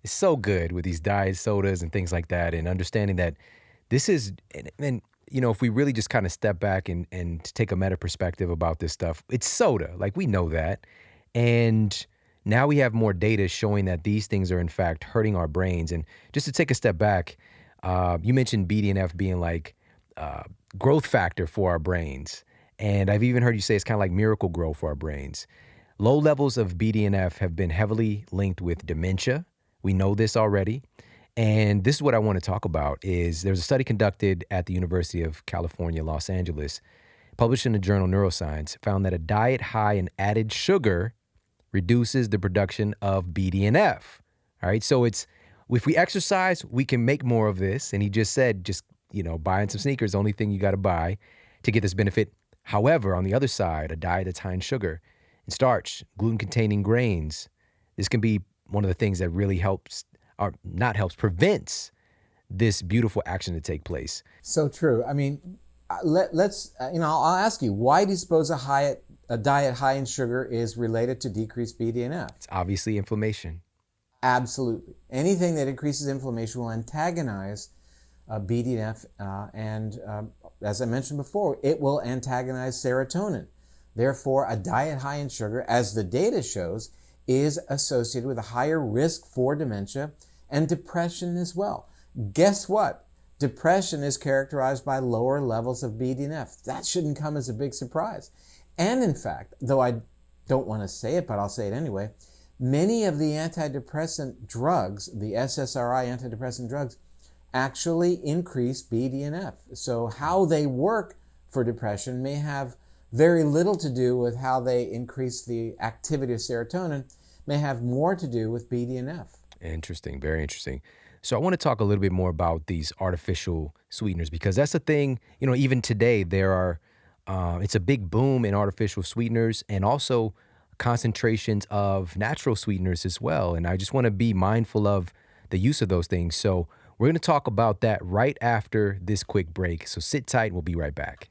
so good with these diet sodas and things like that, and understanding that this is, and if we really just kind of step back and take a meta perspective about this stuff, it's soda. Like, we know that. And now we have more data showing that these things are in fact hurting our brains. And just to take a step back, you mentioned BDNF being like growth factor for our brains. And I've even heard you say it's kind of like miracle grow for our brains. Low levels of BDNF have been heavily linked with dementia. We know this already. And this is what I want to talk about. There's a study conducted at the University of California, Los Angeles, published in the journal Neuroscience, found that a diet high in added sugar reduces the production of BDNF, All right. So if we exercise, we can make more of this. And he just said, buying some sneakers, the only thing you got to buy to get this benefit. However, on the other side, a diet that's high in sugar and starch, gluten-containing grains, this can be one of the things that really prevents this beautiful action to take place. So true. I mean, let's, I'll ask you, why do you suppose a diet high in sugar is related to decreased BDNF? It's obviously inflammation. Absolutely. Anything that increases inflammation will antagonize BDNF, and as I mentioned before, it will antagonize serotonin. Therefore, a diet high in sugar, as the data shows, is associated with a higher risk for dementia and depression as well. Guess what? Depression is characterized by lower levels of BDNF. That shouldn't come as a big surprise. And in fact, though I don't want to say it, but I'll say it anyway, many of the antidepressant drugs, the SSRI antidepressant drugs, actually increase BDNF. So how they work for depression may have very little to do with how they increase the activity of serotonin, may have more to do with BDNF. Interesting, very interesting. So I want to talk a little bit more about these artificial sweeteners, because that's the thing, even today there are, it's a big boom in artificial sweeteners and also concentrations of natural sweeteners as well. And I just want to be mindful of the use of those things. So we're going to talk about that right after this quick break. So sit tight, we'll be right back.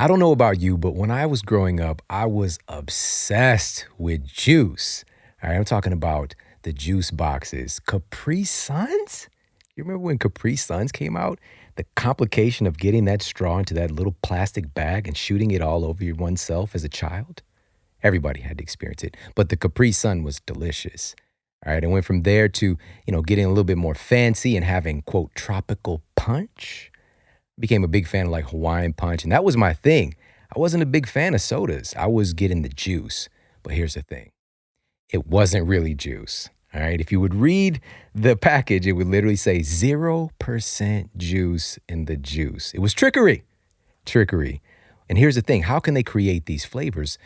I don't know about you, but when I was growing up, I was obsessed with juice. All right, I'm talking about the juice boxes. Capri Suns? You remember when Capri Suns came out? The complication of getting that straw into that little plastic bag and shooting it all over oneself as a child? Everybody had to experience it. But the Capri Sun was delicious. All right, I went from there to, getting a little bit more fancy and having, quote, tropical punch. Became a big fan of like Hawaiian punch, and that was my thing. I wasn't a big fan of sodas. I was getting the juice. But here's the thing. It wasn't really juice. All right. If you would read the package, it would literally say 0% juice in the juice. It was trickery. And here's the thing. How can they create these flavors?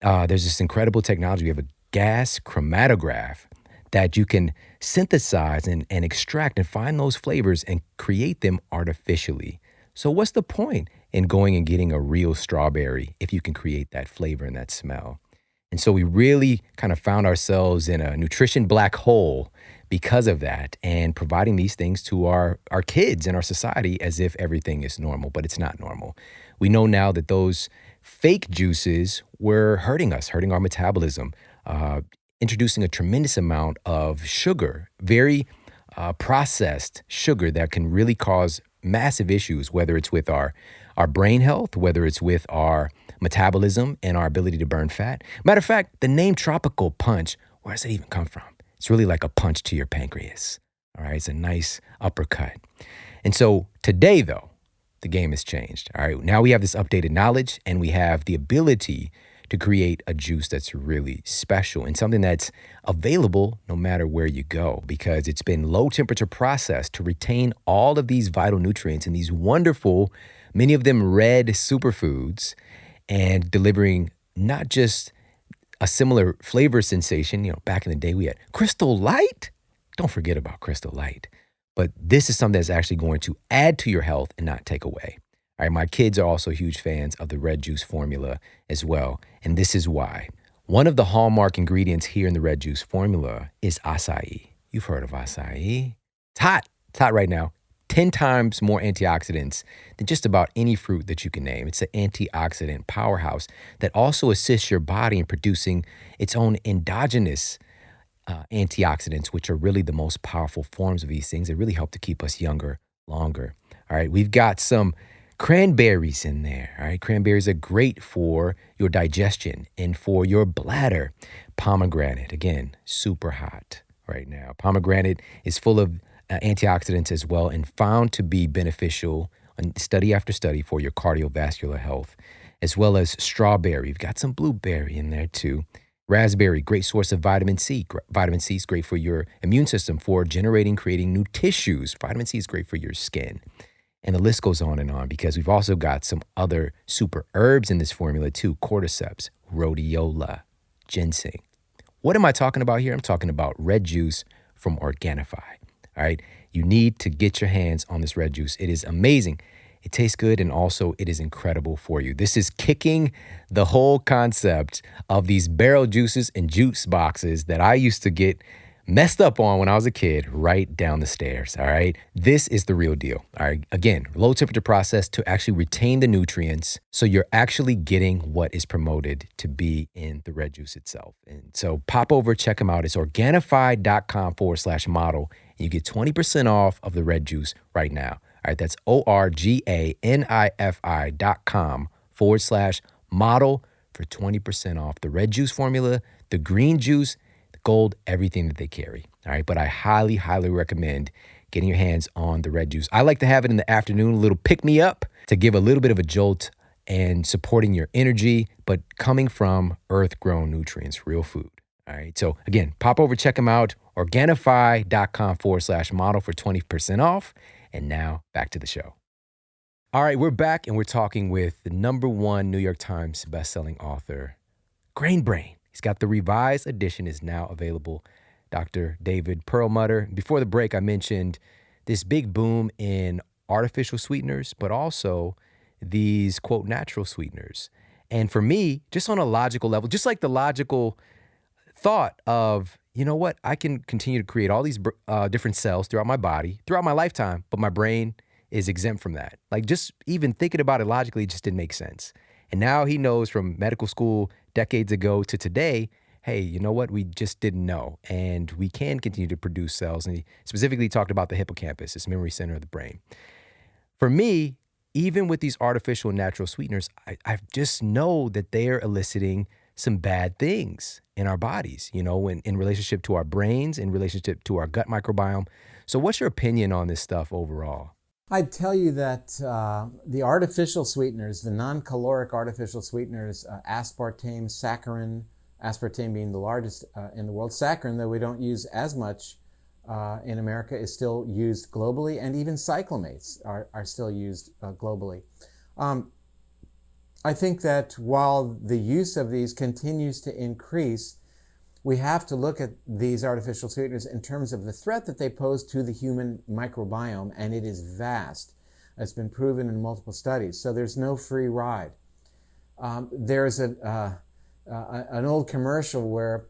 There's this incredible technology. We have a gas chromatograph that you can synthesize and extract and find those flavors and create them artificially. So what's the point in going and getting a real strawberry if you can create that flavor and that smell? And so we really kind of found ourselves in a nutrition black hole because of that, and providing these things to our kids and our society as if everything is normal, but it's not normal. We know now that those fake juices were hurting us, hurting our metabolism, introducing a tremendous amount of sugar, very processed sugar that can really cause massive issues, whether it's with our brain health, whether it's with our metabolism and our ability to burn fat. Matter of fact, the name tropical punch, where does it even come from? It's really like a punch to your pancreas. All right, it's a nice uppercut. And so today, though, the game has changed. All right, now we have this updated knowledge and we have the ability to create a juice that's really special and something that's available no matter where you go, because it's been low temperature processed to retain all of these vital nutrients and these wonderful, many of them red superfoods, and delivering not just a similar flavor sensation. Back in the day we had Crystal Light. Don't forget about Crystal Light. But this is something that's actually going to add to your health and not take away. All right, my kids are also huge fans of the red juice formula as well. And this is why. One of the hallmark ingredients here in the red juice formula is acai. You've heard of acai. It's hot. It's hot right now. 10 times more antioxidants than just about any fruit that you can name. It's an antioxidant powerhouse that also assists your body in producing its own endogenous antioxidants, which are really the most powerful forms of these things that really help to keep us younger longer. All right, we've got some cranberries in there. All right, cranberries are great for your digestion and for your bladder. Pomegranate, again, super hot right now. Pomegranate is full of antioxidants as well, and found to be beneficial on study after study for your cardiovascular health, as well as strawberry. You've got some blueberry in there too. Raspberry, great source of vitamin C. Vitamin C is great for your immune system, for creating new tissues. Vitamin C is great for your skin. And the list goes on, because we've also got some other super herbs in this formula too. Cordyceps, rhodiola, ginseng. What am I talking about here? I'm talking about red juice from Organifi. All right. You need to get your hands on this red juice. It is amazing. It tastes good, and also it is incredible for you. This is kicking the whole concept of these barrel juices and juice boxes that I used to get messed up on when I was a kid right down the stairs. All right. This is the real deal. All right. Again, low temperature process to actually retain the nutrients. So you're actually getting what is promoted to be in the red juice itself. And so pop over, check them out. It's Organifi.com/model. And you get 20% off of the red juice right now. All right. That's ORGANIFI.com/model for 20% off the red juice formula, the green juice, gold, everything that they carry. All right. But I highly, highly recommend getting your hands on the red juice. I like to have it in the afternoon, a little pick me up to give a little bit of a jolt and supporting your energy, but coming from earth-grown nutrients, real food. All right. So again, pop over, check them out. Organifi.com/model for 20% off. And now back to the show. All right. We're back and we're talking with the #1 New York Times bestselling author, Grain Brain. He's got the revised edition is now available, Dr. David Perlmutter. Before the break, I mentioned this big boom in artificial sweeteners, but also these, quote, natural sweeteners. And for me, just on a logical level, just like the logical thought of, you know what, I can continue to create all these different cells throughout my body, throughout my lifetime, but my brain is exempt from that. Like just even thinking about it logically just didn't make sense. And now he knows from medical school decades ago to today, hey, you know what? We just didn't know. And we can continue to produce cells. And he specifically talked about the hippocampus, this memory center of the brain. For me, even with these artificial and natural sweeteners, I just know that they're eliciting some bad things in our bodies, you know, in relationship to our brains, in relationship to our gut microbiome. So what's your opinion on this stuff overall? I'd tell you that the artificial sweeteners, the non-caloric artificial sweeteners, aspartame, saccharin, aspartame being the largest in the world, saccharin, though we don't use as much in America, is still used globally, and even cyclamates are still used globally. I think that while the use of these continues to increase, we have to look at these artificial sweeteners in terms of the threat that they pose to the human microbiome, and it is vast. It's been proven in multiple studies, so there's no free ride. There's an old commercial where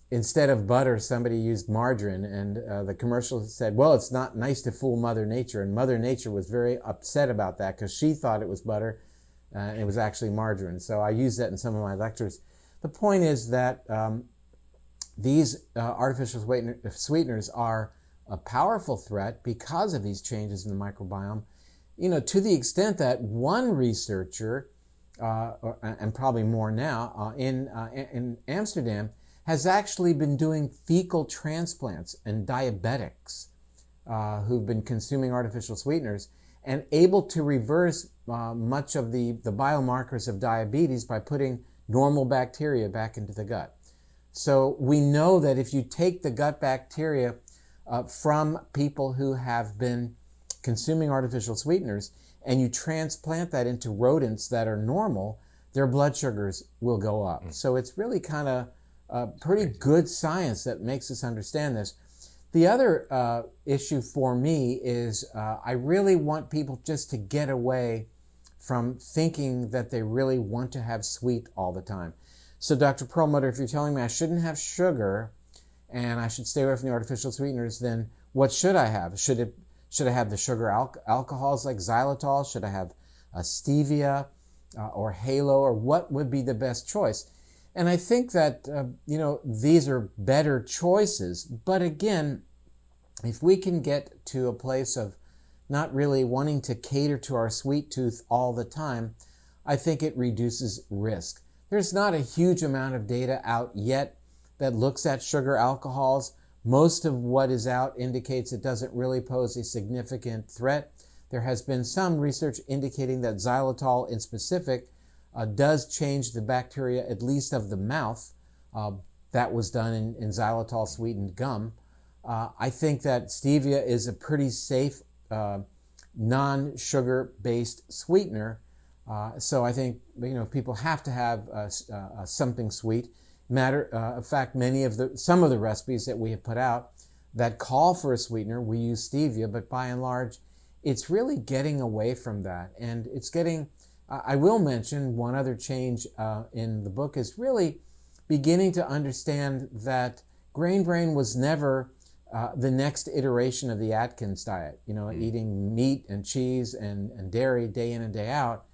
instead of butter, somebody used margarine, and the commercial said, well, it's not nice to fool Mother Nature, and Mother Nature was very upset about that because she thought it was butter, and it was actually margarine. So I use that in some of my lectures. The point is that these artificial sweeteners are a powerful threat because of these changes in the microbiome, you know, to the extent that one researcher, and probably more now, in Amsterdam, has actually been doing fecal transplants in diabetics who've been consuming artificial sweeteners and able to reverse much of the biomarkers of diabetes by putting normal bacteria back into the gut. So we know that if you take the gut bacteria from people who have been consuming artificial sweeteners and you transplant that into rodents that are normal, their blood sugars will go up. So it's really kind of pretty good science that makes us understand this. The other issue for me is I really want people just to get away from thinking that they really want to have sweet all the time. So Dr. Perlmutter, if you're telling me I shouldn't have sugar and I should stay away from the artificial sweeteners, then what should I have? Should I have the sugar alcohols like xylitol? Should I have stevia or halo? Or what would be the best choice? And I think that, you know, these are better choices. But again, if we can get to a place of not really wanting to cater to our sweet tooth all the time, I think it reduces risk. There's not a huge amount of data out yet that looks at sugar alcohols. Most of what is out indicates it doesn't really pose a significant threat. There has been some research indicating that xylitol in specific does change the bacteria, at least of the mouth. That was done in xylitol sweetened gum. I think that stevia is a pretty safe non-sugar based sweetener. So I think, you know, people have to have something sweet. In fact, some of the recipes that we have put out, that call for a sweetener, we use stevia, but by and large, it's really getting away from that. And it's getting, I will mention one other change in the book is really beginning to understand that grain brain was never the next iteration of the Atkins diet, eating meat and cheese and dairy day in and day out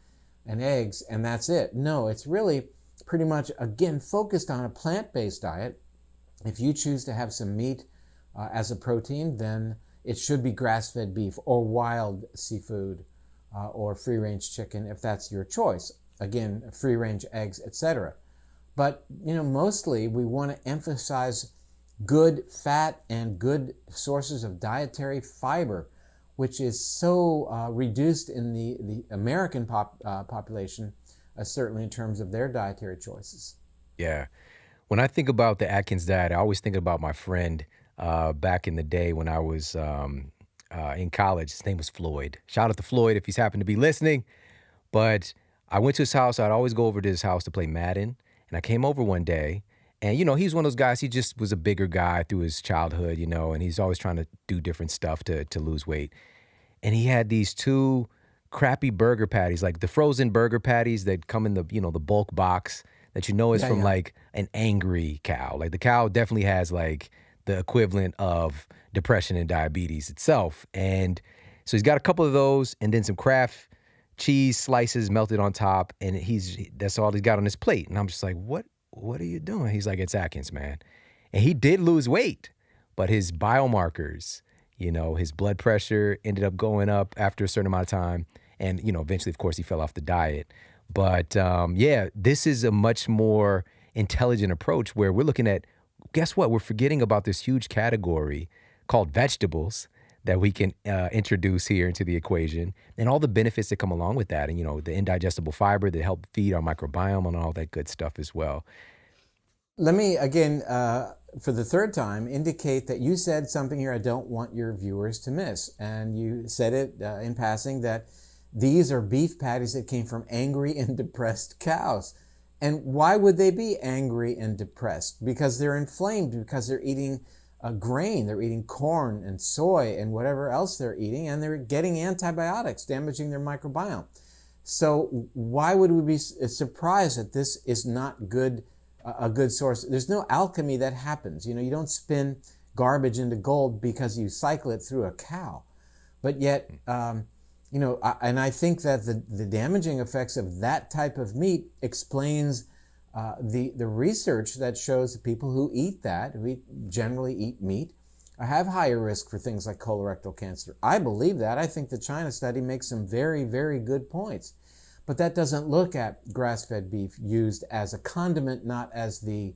and eggs, and that's it. No, it's really pretty much, again, focused on a plant-based diet. If you choose to have some meat as a protein, then it should be grass-fed beef or wild seafood or free-range chicken if that's your choice. Again, free-range eggs, etc. But, mostly we want to emphasize good fat and good sources of dietary fiber, which is so reduced in the American population, certainly in terms of their dietary choices. Yeah. When I think about the Atkins diet, I always think about my friend back in the day when I was in college. His name was Floyd. Shout out to Floyd if he's happened to be listening. But I went to his house. I'd always go over to his house to play Madden. And I came over one day. And, he's one of those guys, he just was a bigger guy through his childhood, and he's always trying to do different stuff to lose weight. And he had these two crappy burger patties, like the frozen burger patties that come in the, the bulk box that is from like an angry cow. Like the cow definitely has like the equivalent of depression and diabetes itself. And so he's got a couple of those and then some Kraft cheese slices melted on top. And that's all he's got on his plate. And I'm just like, what are you doing? He's like, it's Atkins, man. And he did lose weight, but his biomarkers, his blood pressure ended up going up after a certain amount of time. And, eventually, of course, he fell off the diet. But this is a much more intelligent approach where we're looking at, guess what? We're forgetting about this huge category called vegetables that we can introduce here into the equation and all the benefits that come along with that. And, the indigestible fiber that help feed our microbiome and all that good stuff as well. Let me, again, for the third time, indicate that you said something here I don't want your viewers to miss. And you said it in passing that these are beef patties that came from angry and depressed cows. And why would they be angry and depressed? Because they're inflamed, because they're eating grain, they're eating corn and soy and whatever else they're eating, and they're getting antibiotics, damaging their microbiome. So why would we be surprised that this is not a good source? There's no alchemy that happens. You don't spin garbage into gold because you cycle it through a cow. But yet, and I think that the damaging effects of that type of meat explains the research that shows that people who generally eat meat, have higher risk for things like colorectal cancer. I believe that. I think the China study makes some very, very good points. But that doesn't look at grass-fed beef used as a condiment, not as the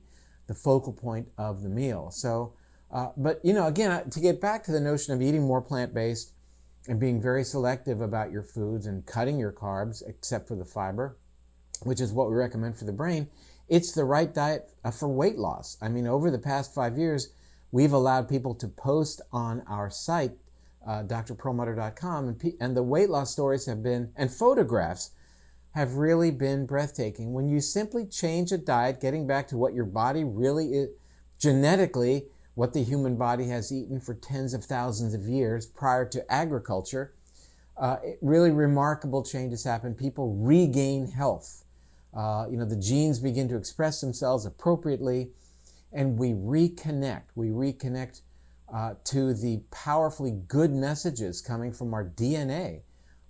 focal point of the meal. So, but again, to get back to the notion of eating more plant-based and being very selective about your foods and cutting your carbs, except for the fiber, which is what we recommend for the brain, it's the right diet for weight loss. I mean, over the past 5 years, we've allowed people to post on our site, drperlmutter.com, and the weight loss stories and photographs have really been breathtaking. When you simply change a diet, getting back to what your body really is, genetically, what the human body has eaten for tens of thousands of years prior to agriculture, really remarkable changes happen. People regain health. The genes begin to express themselves appropriately, and we reconnect. We reconnect to the powerfully good messages coming from our DNA,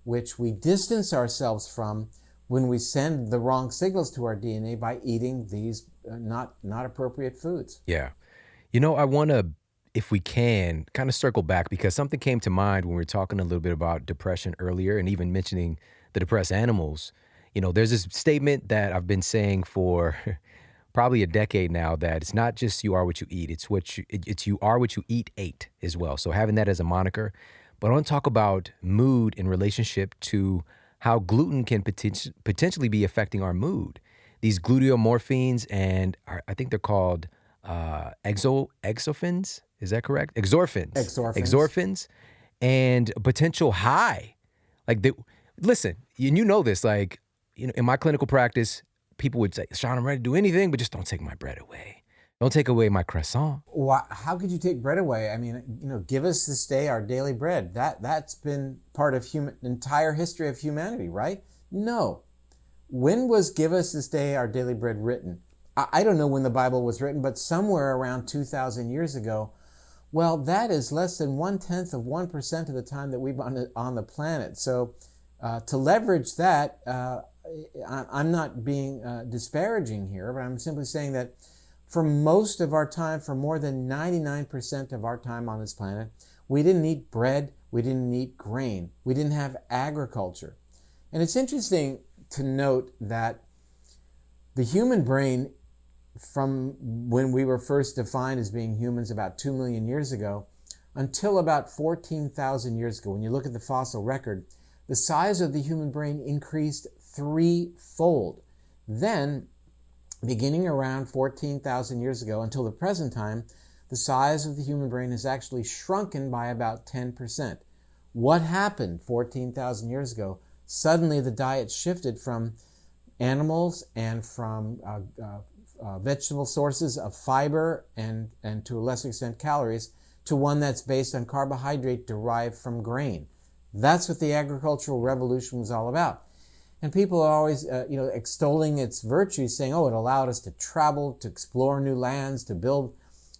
which we distance ourselves from when we send the wrong signals to our DNA by eating these not appropriate foods. Yeah. I want to, if we can, kind of circle back because something came to mind when we were talking a little bit about depression earlier and even mentioning the depressed animals. There's this statement that I've been saying for probably a decade now that it's not just you are what you eat, it's you are what you ate as well. So having that as a moniker. But I want to talk about mood in relationship to how gluten can potentially be affecting our mood. These gluteomorphines and I think they're called exophins. Is that correct? Exorphins. And a potential high. Listen, and this, in my clinical practice, people would say, Shawn, I'm ready to do anything, but just don't take my bread away. Don't take away my croissant. How could you take bread away? I mean, give us this day our daily bread. That's been part of entire history of humanity, right? No. When was give us this day our daily bread written? I don't know when the Bible was written, but somewhere around 2,000 years ago. Well, that is less than 1/10 of 1% of the time that we've been on the planet. So to leverage that, I'm not being disparaging here, but I'm simply saying that for most of our time, for more than 99% of our time on this planet, we didn't eat bread, we didn't eat grain, we didn't have agriculture. And it's interesting to note that the human brain, from when we were first defined as being humans about 2 million years ago, until about 14,000 years ago, when you look at the fossil record, the size of the human brain increased threefold. Then, beginning around 14,000 years ago until the present time, the size of the human brain has actually shrunken by about 10%. What happened 14,000 years ago? Suddenly the diet shifted from animals and from vegetable sources of fiber and to a lesser extent calories to one that's based on carbohydrate derived from grain. That's what the agricultural revolution was all about. And people are always, extolling its virtues, saying, oh, it allowed us to travel, to explore new lands, to build,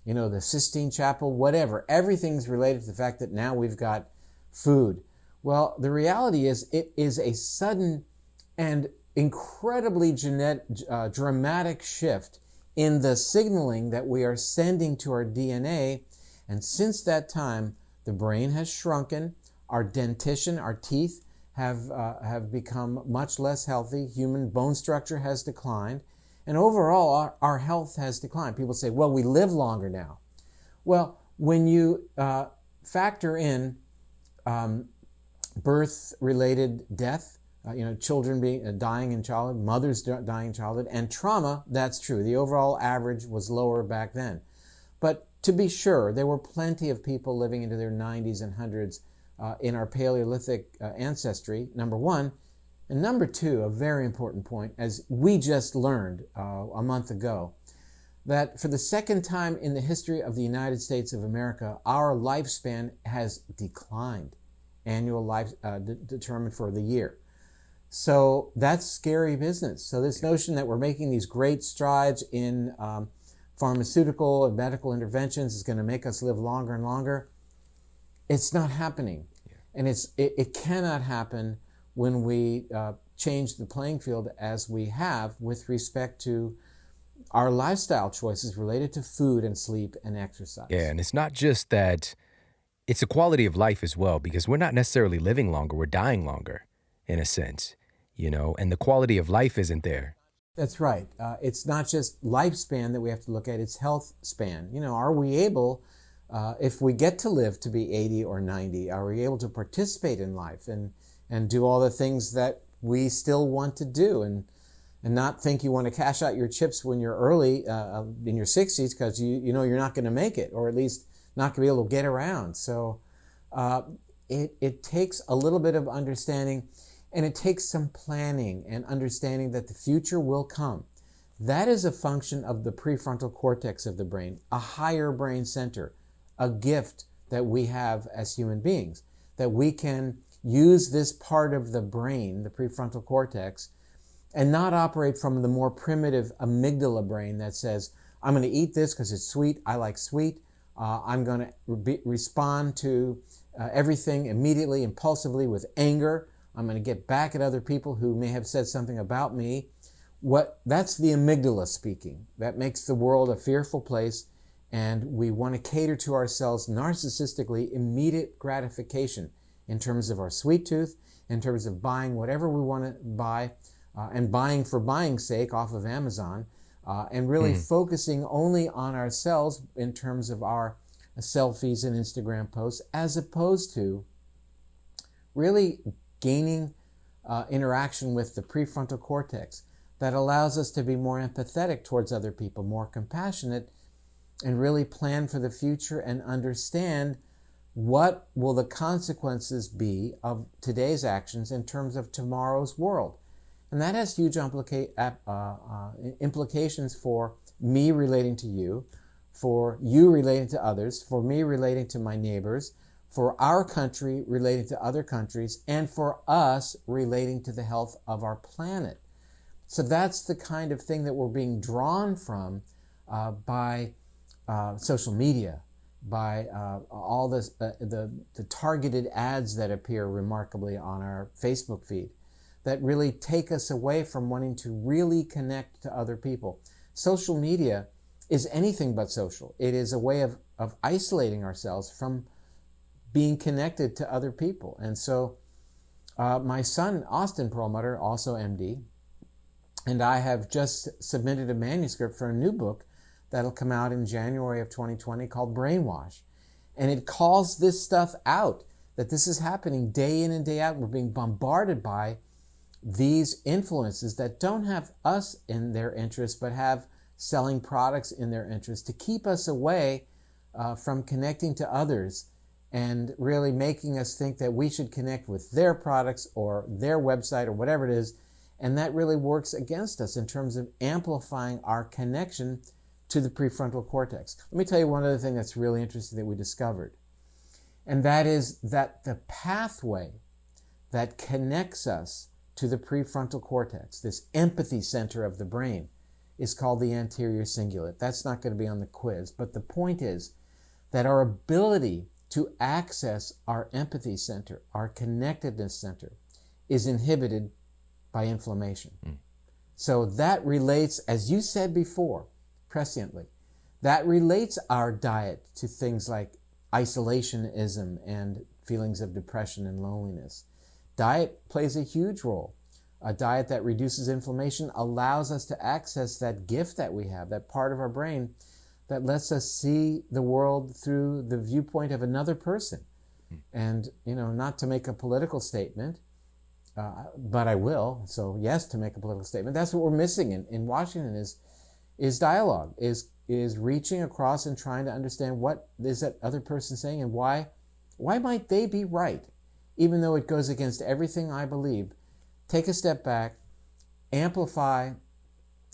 the Sistine Chapel, whatever. Everything's related to the fact that now we've got food. Well, the reality is it is a sudden and incredibly dramatic shift in the signaling that we are sending to our DNA. And since that time, the brain has shrunken, our dentition, our teeth, have become much less healthy. Human bone structure has declined. And overall, our health has declined. People say, well, we live longer now. Well, when you factor in birth-related death, children dying in childhood, mothers dying in childhood, and trauma, that's true. The overall average was lower back then. But to be sure, there were plenty of people living into their 90s and 100s in our Paleolithic ancestry, number one. And number two, a very important point, as we just learned a month ago, that for the second time in the history of the United States of America, our lifespan has declined, annual life determined for the year. So that's scary business. So this notion that we're making these great strides in pharmaceutical and medical interventions is going to make us live longer and longer, it's not happening. And it cannot happen when we change the playing field as we have with respect to our lifestyle choices related to food and sleep and exercise. Yeah, and it's not just that, it's a quality of life as well, because we're not necessarily living longer, we're dying longer, in a sense, and the quality of life isn't there. That's right. It's not just lifespan that we have to look at, it's health span. Are we able, if we get to live to be 80 or 90, are we able to participate in life and do all the things that we still want to do and not think you want to cash out your chips when you're early in your 60s because you know you're not going to make it, or at least not going to be able to get around. So it takes a little bit of understanding, and it takes some planning and understanding that the future will come. That is a function of the prefrontal cortex of the brain, a higher brain center, a gift that we have as human beings, that we can use this part of the brain, the prefrontal cortex, and not operate from the more primitive amygdala brain that says, I'm going to eat this because it's sweet, I like sweet, I'm going to respond to everything immediately, impulsively with anger, I'm going to get back at other people who may have said something about me. That's the amygdala speaking. That makes the world a fearful place, and we want to cater to ourselves narcissistically immediate gratification in terms of our sweet tooth, in terms of buying whatever we want to buy, and buying for buying's sake off of Amazon, and really focusing only on ourselves in terms of our selfies and Instagram posts, as opposed to really gaining interaction with the prefrontal cortex that allows us to be more empathetic towards other people, more compassionate, and really plan for the future and understand what will the consequences be of today's actions in terms of tomorrow's world. And that has huge implications for me relating to you, for you relating to others, for me relating to my neighbors, for our country relating to other countries, and for us relating to the health of our planet. So that's the kind of thing that we're being drawn from by social media, by all this, the targeted ads that appear remarkably on our Facebook feed that really take us away from wanting to really connect to other people. Social media is anything but social. It is a way of isolating ourselves from being connected to other people. And so my son, Austin Perlmutter, also MD, and I have just submitted a manuscript for a new book that'll come out in January of 2020 called Brainwash. And it calls this stuff out, that this is happening day in and day out. We're being bombarded by these influences that don't have us in their interest, but have selling products in their interest to keep us away from connecting to others and really making us think that we should connect with their products or their website or whatever it is. And that really works against us in terms of amplifying our connection to the prefrontal cortex. Let me tell you one other thing that's really interesting that we discovered. And that is that the pathway that connects us to the prefrontal cortex, this empathy center of the brain, is called the anterior cingulate. That's not going to be on the quiz, but the point is that our ability to access our empathy center, our connectedness center, is inhibited by inflammation. So that relates, as you said before, presciently, that relates our diet to things like isolationism and feelings of depression and loneliness. Diet plays a huge role. A diet that reduces inflammation allows us to access that gift that we have, that part of our brain that lets us see the world through the viewpoint of another person. And, not to make a political statement, but I will. So yes, to make a political statement. That's what we're missing in Washington is dialogue, is reaching across and trying to understand what is that other person saying and why might they be right, even though it goes against everything I believe. Take a step back, amplify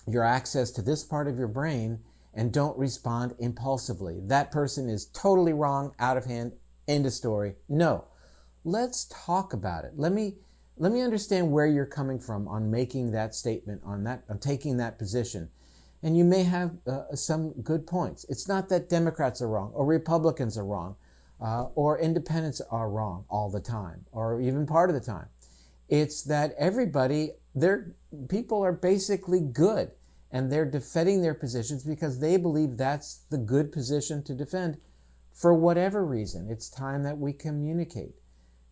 your access to this part of your brain, and don't respond impulsively. That person is totally wrong, out of hand, end of story. No, let's talk about it. Let me understand where you're coming from on making that statement, on taking that position. And you may have some good points. It's not that Democrats are wrong, or Republicans are wrong, or independents are wrong all the time, or even part of the time. It's that people are basically good, and they're defending their positions because they believe that's the good position to defend for whatever reason. It's time that we communicate,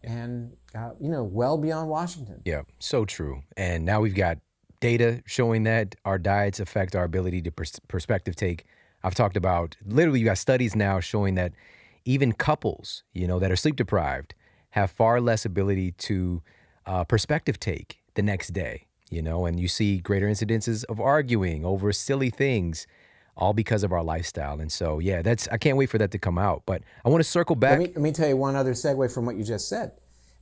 and, well beyond Washington. Yeah, so true. And now we've got data showing that our diets affect our ability to perspective take. I've talked about, literally, you got studies now showing that even couples, that are sleep deprived have far less ability to perspective take the next day, and you see greater incidences of arguing over silly things, all because of our lifestyle. And so, yeah, I can't wait for that to come out. But I want to circle back. Let me tell you one other segue from what you just said.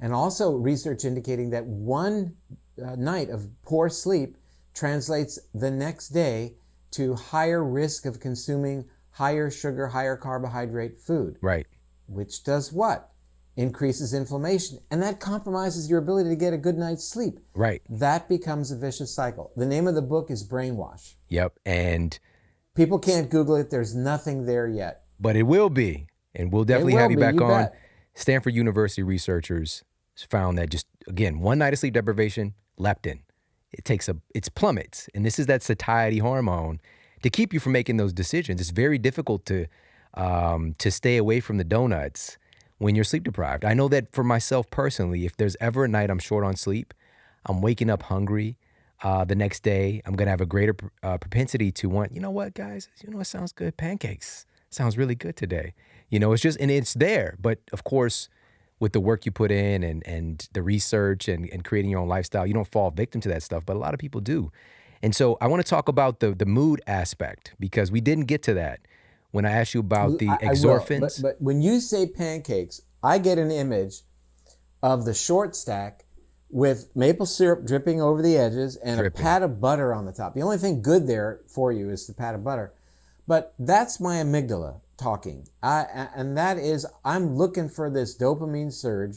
And also research indicating that one night of poor sleep translates the next day to higher risk of consuming higher sugar, higher carbohydrate food. Right. Which does what? Increases inflammation. And that compromises your ability to get a good night's sleep. Right. That becomes a vicious cycle. The name of the book is Brainwash. Yep. And people can't Google it. There's nothing there yet. But it will be. And we'll definitely have you back on. Stanford University researchers found that just, again, one night of sleep deprivation, leptin, it plummets. And this is that satiety hormone to keep you from making those decisions. It's very difficult to stay away from the donuts when you're sleep deprived. I know that for myself personally, if there's ever a night I'm short on sleep, I'm waking up hungry the next day, I'm going to have a greater propensity to want, you know what, guys, it sounds good. Pancakes sounds really good today. It's just, and it's there. But of course, with the work you put in and the research and creating your own lifestyle, you don't fall victim to that stuff, but a lot of people do. And so I want to talk about the mood aspect, because we didn't get to that when I asked you about the exorphins. But when you say pancakes, I get an image of the short stack with maple syrup dripping over the edges and Dripping. a pat of butter on the top. The only thing good there for you is the pat of butter. But that's my amygdala talking. And that is, I'm looking for this dopamine surge.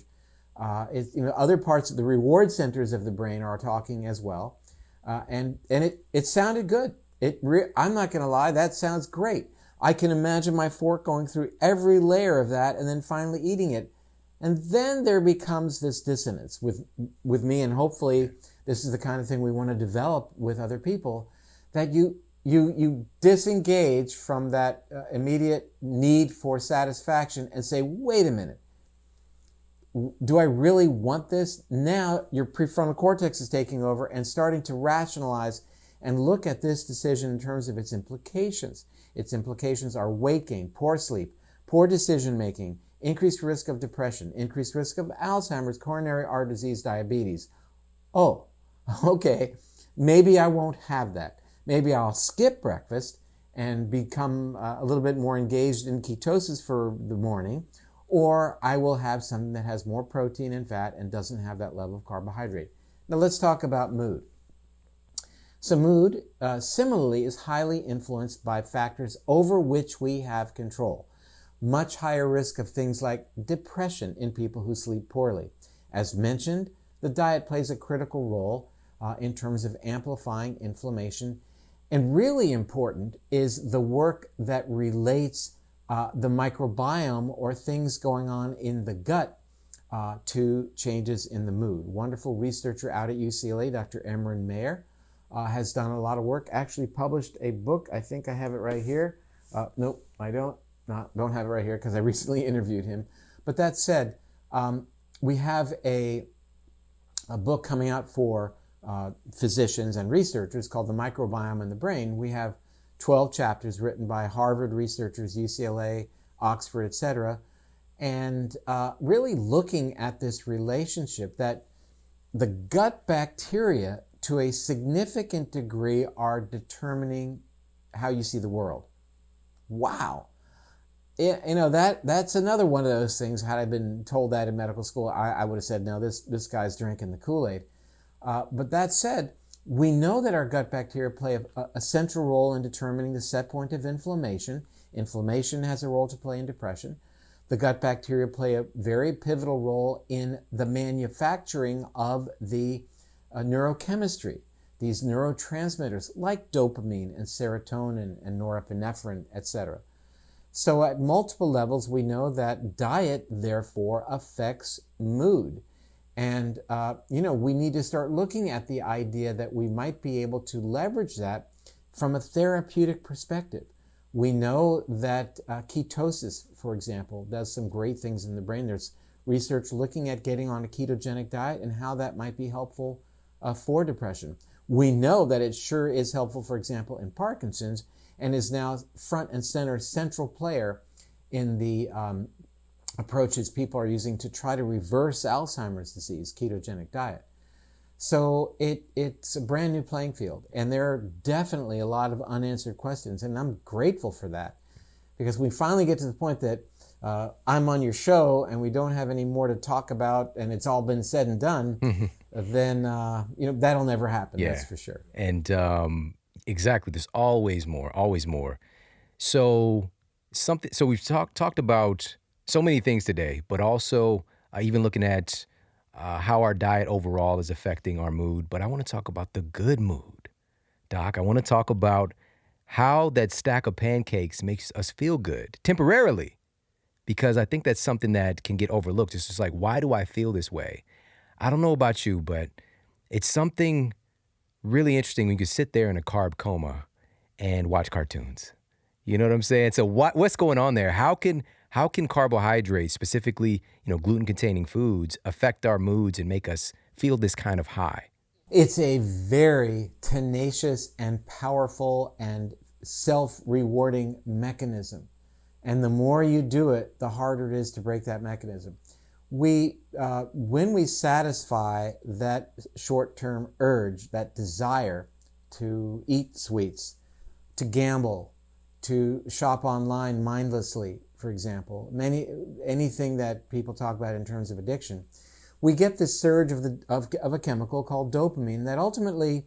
Other parts of the reward centers of the brain are talking as well. And it sounded good. I'm not going to lie, that sounds great. I can imagine my fork going through every layer of that and then finally eating it. And then there becomes this dissonance with me, and hopefully this is the kind of thing we want to develop with other people, that you disengage from that immediate need for satisfaction and say, wait a minute, do I really want this? Now your prefrontal cortex is taking over and starting to rationalize and look at this decision in terms of its implications. Its implications are weight gain, poor sleep, poor decision making, increased risk of depression, increased risk of Alzheimer's, coronary artery disease, diabetes. Oh, okay, maybe I won't have that. Maybe I'll skip breakfast and become a little bit more engaged in ketosis for the morning, or I will have something that has more protein and fat and doesn't have that level of carbohydrate. Now let's talk about mood. So mood, similarly, is highly influenced by factors over which we have control. Much higher risk of things like depression in people who sleep poorly. As mentioned, the diet plays a critical role in terms of amplifying inflammation. And really important is the work that relates the microbiome, or things going on in the gut, to changes in the mood. Wonderful researcher out at UCLA, Dr. Emran Mayer, has done a lot of work, actually published a book. I think I have it right here. Nope, I don't have it right here because I recently interviewed him. But that said, we have a book coming out for physicians and researchers called The Microbiome in the Brain. We have 12 chapters written by Harvard researchers, UCLA, Oxford, etc., and really looking at this relationship that the gut bacteria, to a significant degree, are determining how you see the world. Wow. That's another one of those things. Had I been told that in medical school, I would have said, no, this guy's drinking the Kool-Aid. But that said, we know that our gut bacteria play a central role in determining the set point of inflammation. Inflammation has a role to play in depression. The gut bacteria play a very pivotal role in the manufacturing of the neurochemistry, these neurotransmitters like dopamine and serotonin and norepinephrine, etc. So at multiple levels, we know that diet, therefore, affects mood. And, we need to start looking at the idea that we might be able to leverage that from a therapeutic perspective. We know that ketosis, for example, does some great things in the brain. There's research looking at getting on a ketogenic diet and how that might be helpful for depression. We know that it sure is helpful, for example, in Parkinson's, and is now front and center, central player in the approaches people are using to try to reverse Alzheimer's disease, ketogenic diet. So it's a brand new playing field, and there are definitely a lot of unanswered questions, and I'm grateful for that, because we finally get to the point that I'm on your show and we don't have any more to talk about and it's all been said and done, then that'll never happen. Yeah. That's for sure. And exactly, there's always more, always more. So we've talked about so many things today, but also even looking at how our diet overall is affecting our mood. But I want to talk about the good mood, Doc. I want to talk about how that stack of pancakes makes us feel good temporarily, because I think that's something that can get overlooked. It's just like, why do I feel this way? I don't know about you, but it's something really interesting when you can sit there in a carb coma and watch cartoons. You know what I'm saying? So what's going on there? How can carbohydrates, specifically, gluten-containing foods, affect our moods and make us feel this kind of high? It's a very tenacious and powerful and self-rewarding mechanism. And the more you do it, the harder it is to break that mechanism. When we satisfy that short-term urge, that desire to eat sweets, to gamble, to shop online mindlessly, for example, anything that people talk about in terms of addiction, we get this surge of a chemical called dopamine that ultimately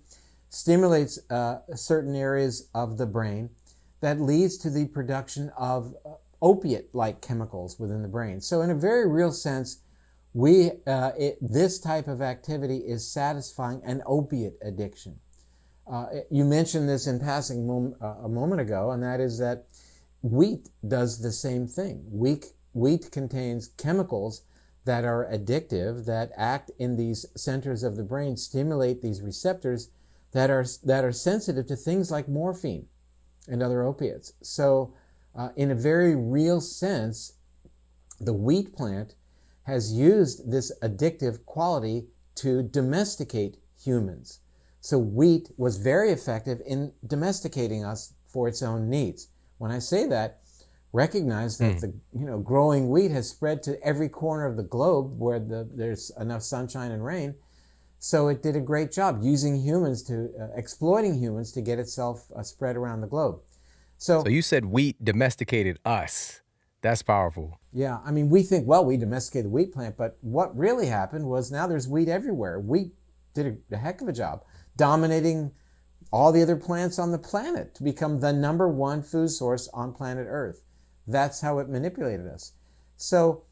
stimulates certain areas of the brain that leads to the production of opiate-like chemicals within the brain. So in a very real sense, this type of activity is satisfying an opiate addiction. You mentioned this in passing a moment ago, and that is that wheat does the same thing. Wheat contains chemicals that are addictive, that act in these centers of the brain, stimulate these receptors that are sensitive to things like morphine and other opiates. So in a very real sense, the wheat plant has used this addictive quality to domesticate humans. So wheat was very effective in domesticating us for its own needs. When I say that, recognize that the growing wheat has spread to every corner of the globe where there's enough sunshine and rain. So it did a great job using humans exploiting humans to get itself spread around the globe. So you said wheat domesticated us. That's powerful. Yeah, I mean, we think, well, we domesticated the wheat plant, but what really happened was now there's wheat everywhere. Wheat did a heck of a job dominating all the other plants on the planet to become the number one food source on planet Earth. That's how it manipulated us. So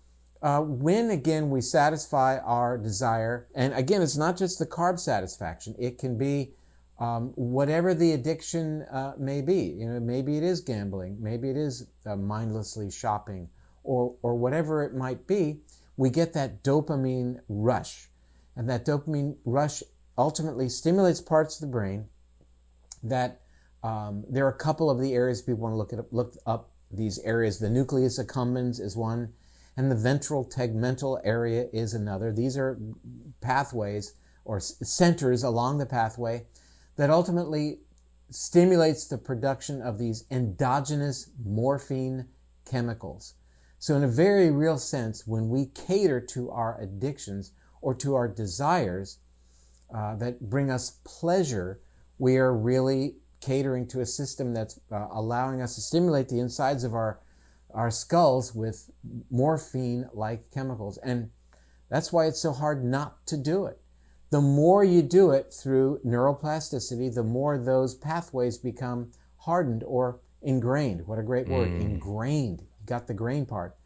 when, again, we satisfy our desire, and again, it's not just the carb satisfaction. It can be whatever the addiction may be. Maybe it is gambling. Maybe it is mindlessly shopping, or whatever it might be. We get that dopamine rush, and that dopamine rush ultimately stimulates parts of the brain that there are a couple of the areas people want to look up these areas. The nucleus accumbens is one, and the ventral tegmental area is another. These are pathways or centers along the pathway that ultimately stimulates the production of these endogenous morphine chemicals. So in a very real sense, when we cater to our addictions or to our desires that bring us pleasure, we are really catering to a system that's allowing us to stimulate the insides of our skulls with morphine-like chemicals. And that's why it's so hard not to do it. The more you do it through neuroplasticity, the more those pathways become hardened or ingrained. What a great word, ingrained. You got the grain part.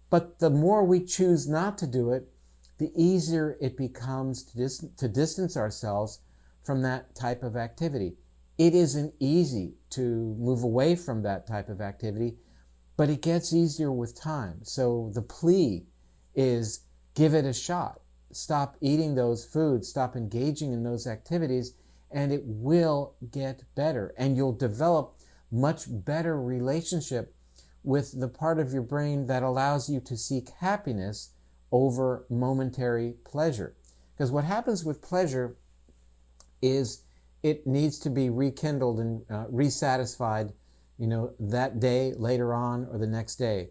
But the more we choose not to do it, the easier it becomes to distance ourselves from that type of activity. It isn't easy to move away from that type of activity, but it gets easier with time. So the plea is give it a shot. Stop eating those foods, stop engaging in those activities, and it will get better. And you'll develop much better relationship with the part of your brain that allows you to seek happiness over momentary pleasure. Because what happens with pleasure is it needs to be rekindled and resatisfied, that day, later on, or the next day.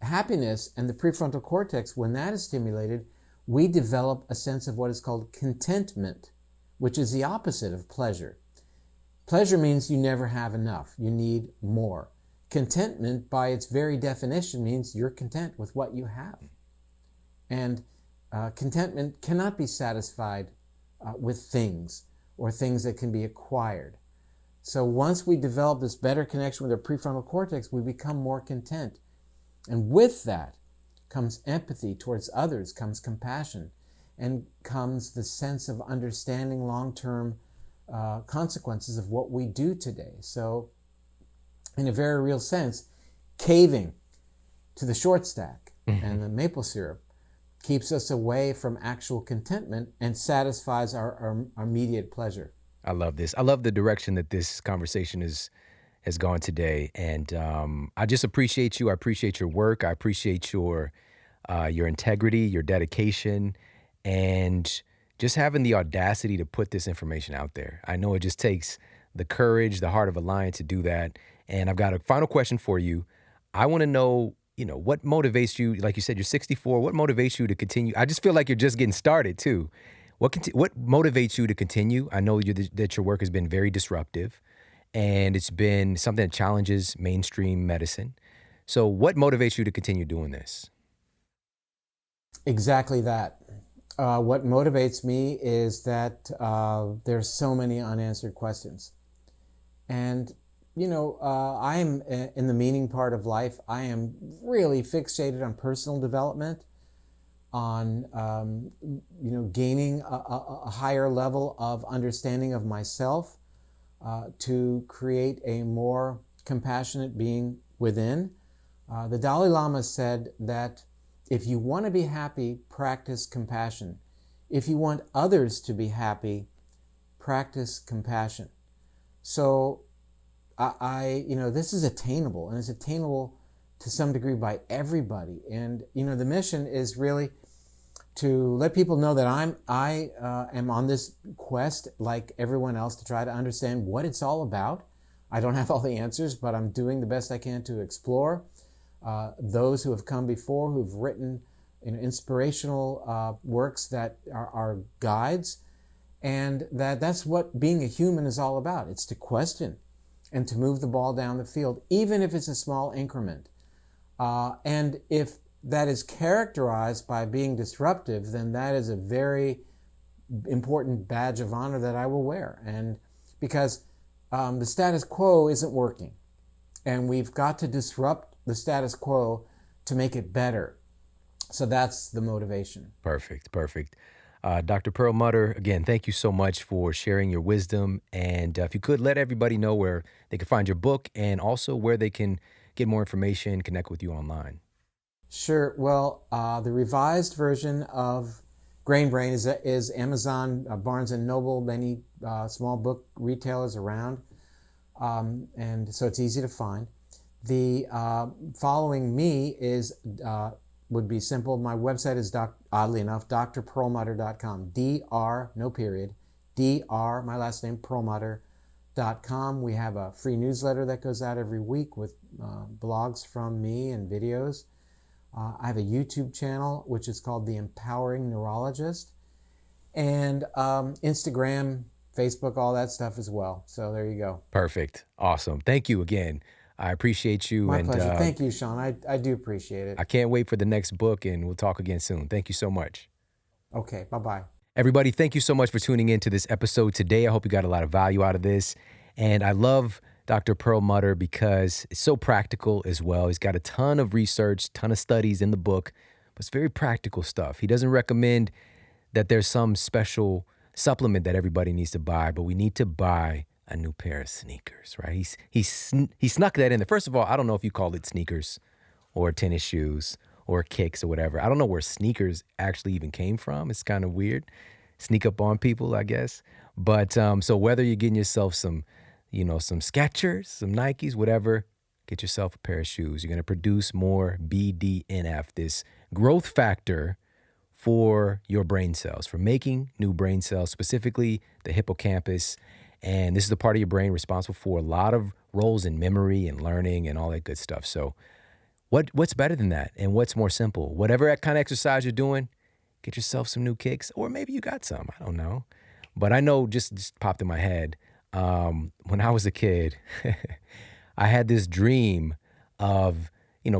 Happiness and the prefrontal cortex, when that is stimulated, we develop a sense of what is called contentment, which is the opposite of pleasure. Pleasure means you never have enough. You need more. Contentment, by its very definition, means you're content with what you have. And contentment cannot be satisfied with things or things that can be acquired. So once we develop this better connection with our prefrontal cortex, we become more content. And with that comes empathy towards others, comes compassion, and comes the sense of understanding long-term consequences of what we do today. So in a very real sense, caving to the short stack and the maple syrup keeps us away from actual contentment and satisfies our immediate pleasure. I love this. I love the direction that this conversation has gone today. And I just appreciate you. I appreciate your work. I appreciate your integrity, your dedication, and just having the audacity to put this information out there. I know it just takes the courage, the heart of a lion to do that. And I've got a final question for you. I want to know, what motivates you? Like you said, you're 64. What motivates you to continue? I just feel like you're just getting started too. What motivates you to continue? I know that your work has been very disruptive, and it's been something that challenges mainstream medicine. So what motivates you to continue doing this? Exactly that. What motivates me is that there's so many unanswered questions. And, I'm in the meaning part of life. I am really fixated on personal development, on, gaining a higher level of understanding of myself, to create a more compassionate being within. The Dalai Lama said that if you want to be happy, practice compassion. If you want others to be happy, practice compassion. So this is attainable, and it's attainable to some degree by everybody. And, the mission is really to let people know that I am on this quest, like everyone else, to try to understand what it's all about. I don't have all the answers, but I'm doing the best I can to explore. Those who have come before, who've written inspirational works that are guides, and that's what being a human is all about. It's to question and to move the ball down the field, even if it's a small increment. And if that is characterized by being disruptive, then that is a very important badge of honor that I will wear. And because the status quo isn't working, and we've got to disrupt the status quo to make it better. So that's the motivation. Perfect. Dr. Perlmutter, again, thank you so much for sharing your wisdom. And if you could let everybody know where they can find your book and also where they can get more information, connect with you online. Sure. Well, the revised version of Grain Brain is Amazon, Barnes & Noble, many small book retailers around. And so it's easy to find. The following me would be simple. My website is, oddly enough, drperlmutter.com. Dr, no period, Dr, my last name, Perlmutter.com. We have a free newsletter that goes out every week with blogs from me and videos. I have a YouTube channel, which is called The Empowering Neurologist. And Instagram, Facebook, all that stuff as well. So there you go. Perfect. Awesome. Thank you again. I appreciate you. My pleasure. Thank you, Shawn. I do appreciate it. I can't wait for the next book, and we'll talk again soon. Thank you so much. Okay, bye-bye. Everybody, thank you so much for tuning in to this episode today. I hope you got a lot of value out of this. And I love Dr. Perlmutter because it's so practical as well. He's got a ton of research, ton of studies in the book, but it's very practical stuff. He doesn't recommend that there's some special supplement that everybody needs to buy, but we need to buy a new pair of sneakers, right? He snuck that in there. First of all, I don't know if you call it sneakers or tennis shoes or kicks or whatever. I don't know where sneakers actually even came from. It's kind of weird. Sneak up on people, I guess. But so whether you're getting yourself some Skechers, some Nikes, whatever, get yourself a pair of shoes. You're going to produce more BDNF, this growth factor for your brain cells, for making new brain cells, specifically the hippocampus. And this is the part of your brain responsible for a lot of roles in memory and learning and all that good stuff. So what's better than that? And what's more simple? Whatever kind of exercise you're doing, get yourself some new kicks, or maybe you got some, I don't know. But I know, just popped in my head, when I was a kid, I had this dream of,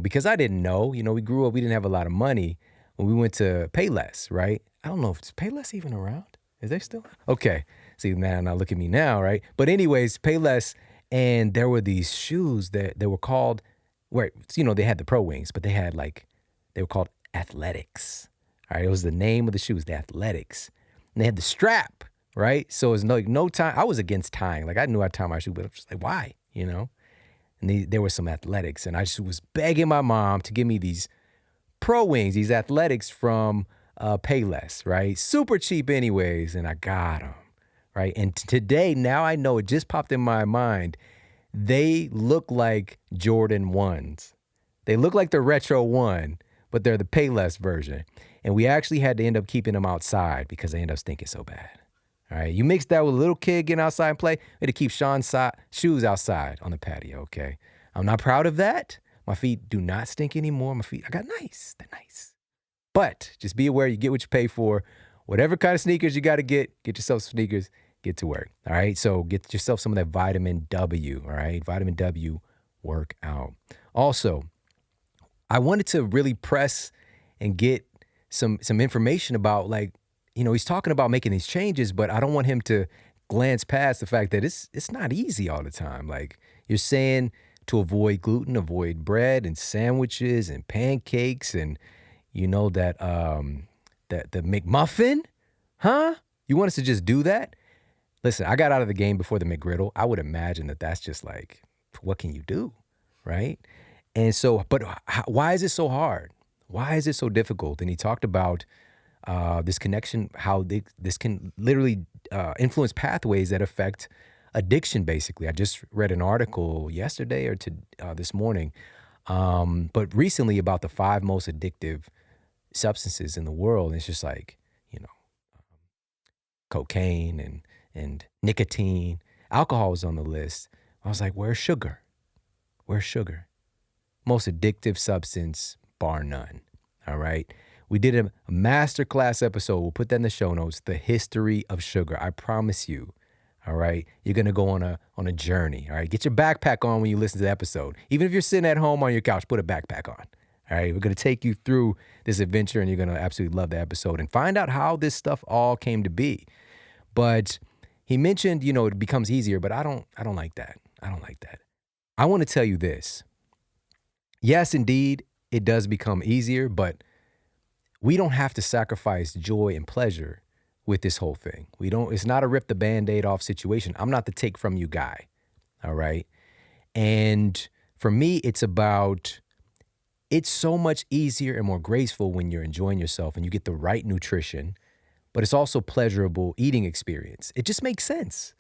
because I didn't know, we grew up, we didn't have a lot of money. When we went to Payless, right? I don't know if it's Payless even around. Is they still? Okay. See, man, now look at me now, right? But anyways, Payless, and there were these shoes that they were called, they had the Pro Wings, but they were called Athletics. All right, it was the name of the shoes, the Athletics. And they had the strap, right? So it was no time. I was against tying. Like, I knew I'd tie my shoe, but I was just like, why? And there were some Athletics, and I just was begging my mom to give me these Pro Wings, these Athletics from Payless, right? Super cheap anyways, and I got them, right? And today, now I know, it just popped in my mind, they look like Jordan 1s. They look like the Retro 1, but they're the Payless version. And we actually had to end up keeping them outside because they end up stinking so bad. All right, you mix that with a little kid getting outside and play, we had to keep Shawn's shoes outside on the patio, okay? I'm not proud of that. My feet do not stink anymore. I got nice. They're nice. But just be aware, you get what you pay for. Whatever kind of sneakers you got to get yourself some sneakers, get to work. All right, so get yourself some of that vitamin W, all right? Vitamin W, work out. Also, I wanted to really press and get some information about, like, he's talking about making these changes, but I don't want him to glance past the fact that it's not easy all the time. Like, you're saying to avoid gluten, avoid bread and sandwiches and pancakes and that the McMuffin, huh? You want us to just do that? Listen, I got out of the game before the McGriddle. I would imagine that that's just like, what can you do, right? And so, but why is it so hard? Why is it so difficult? And he talked about this connection, how this can literally influence pathways that affect addiction, basically. I just read an article yesterday or this morning, but recently about the 5 most addictive substances in the world. And it's just like, cocaine and nicotine. Alcohol was on the list. I was like, where's sugar? Where's sugar? Most addictive substance, bar none. All right. We did a masterclass episode. We'll put that in the show notes. The history of sugar. I promise you. All right. You're going to go on a journey. All right. Get your backpack on when you listen to the episode. Even if you're sitting at home on your couch, put a backpack on. All right. We're going to take you through this adventure, and you're going to absolutely love the episode and find out how this stuff all came to be. But he mentioned, it becomes easier, but I don't like that. I don't like that. I want to tell you this. Yes, indeed, it does become easier, but we don't have to sacrifice joy and pleasure with this whole thing. It's not a rip the Band-Aid off situation. I'm not the take from you guy. All right. And for me, it's so much easier and more graceful when you're enjoying yourself and you get the right nutrition, but it's also pleasurable eating experience. It just makes sense.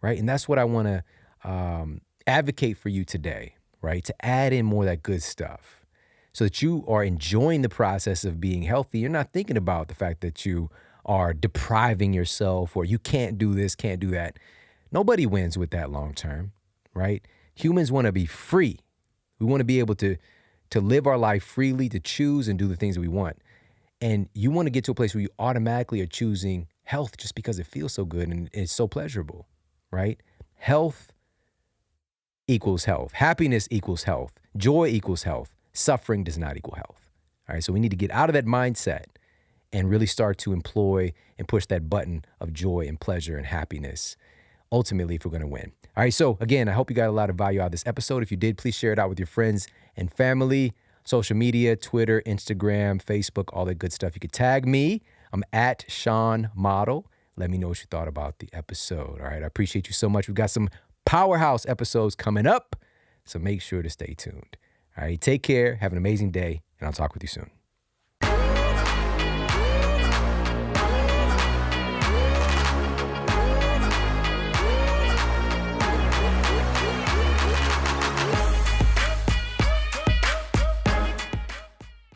Right. And that's what I want to advocate for you today. Right. To add in more of that good stuff so that you are enjoying the process of being healthy. You're not thinking about the fact that you are depriving yourself or you can't do this, can't do that. Nobody wins with that long term, right? Humans want to be free. We want to be able to live our life freely, to choose and do the things that we want. And you want to get to a place where you automatically are choosing health just because it feels so good and it's so pleasurable, right? Health equals health. Happiness equals health. Joy equals health. Suffering does not equal health. All right, so we need to get out of that mindset and really start to employ and push that button of joy and pleasure and happiness, ultimately, if we're going to win. All right, so again, I hope you got a lot of value out of this episode. If you did, please share it out with your friends and family, social media, Twitter, Instagram, Facebook, all that good stuff. You could tag me. I'm at Shawn Model. Let me know what you thought about the episode. All right, I appreciate you so much. We've got some powerhouse episodes coming up, so make sure to stay tuned. All right, take care. Have an amazing day, and I'll talk with you soon.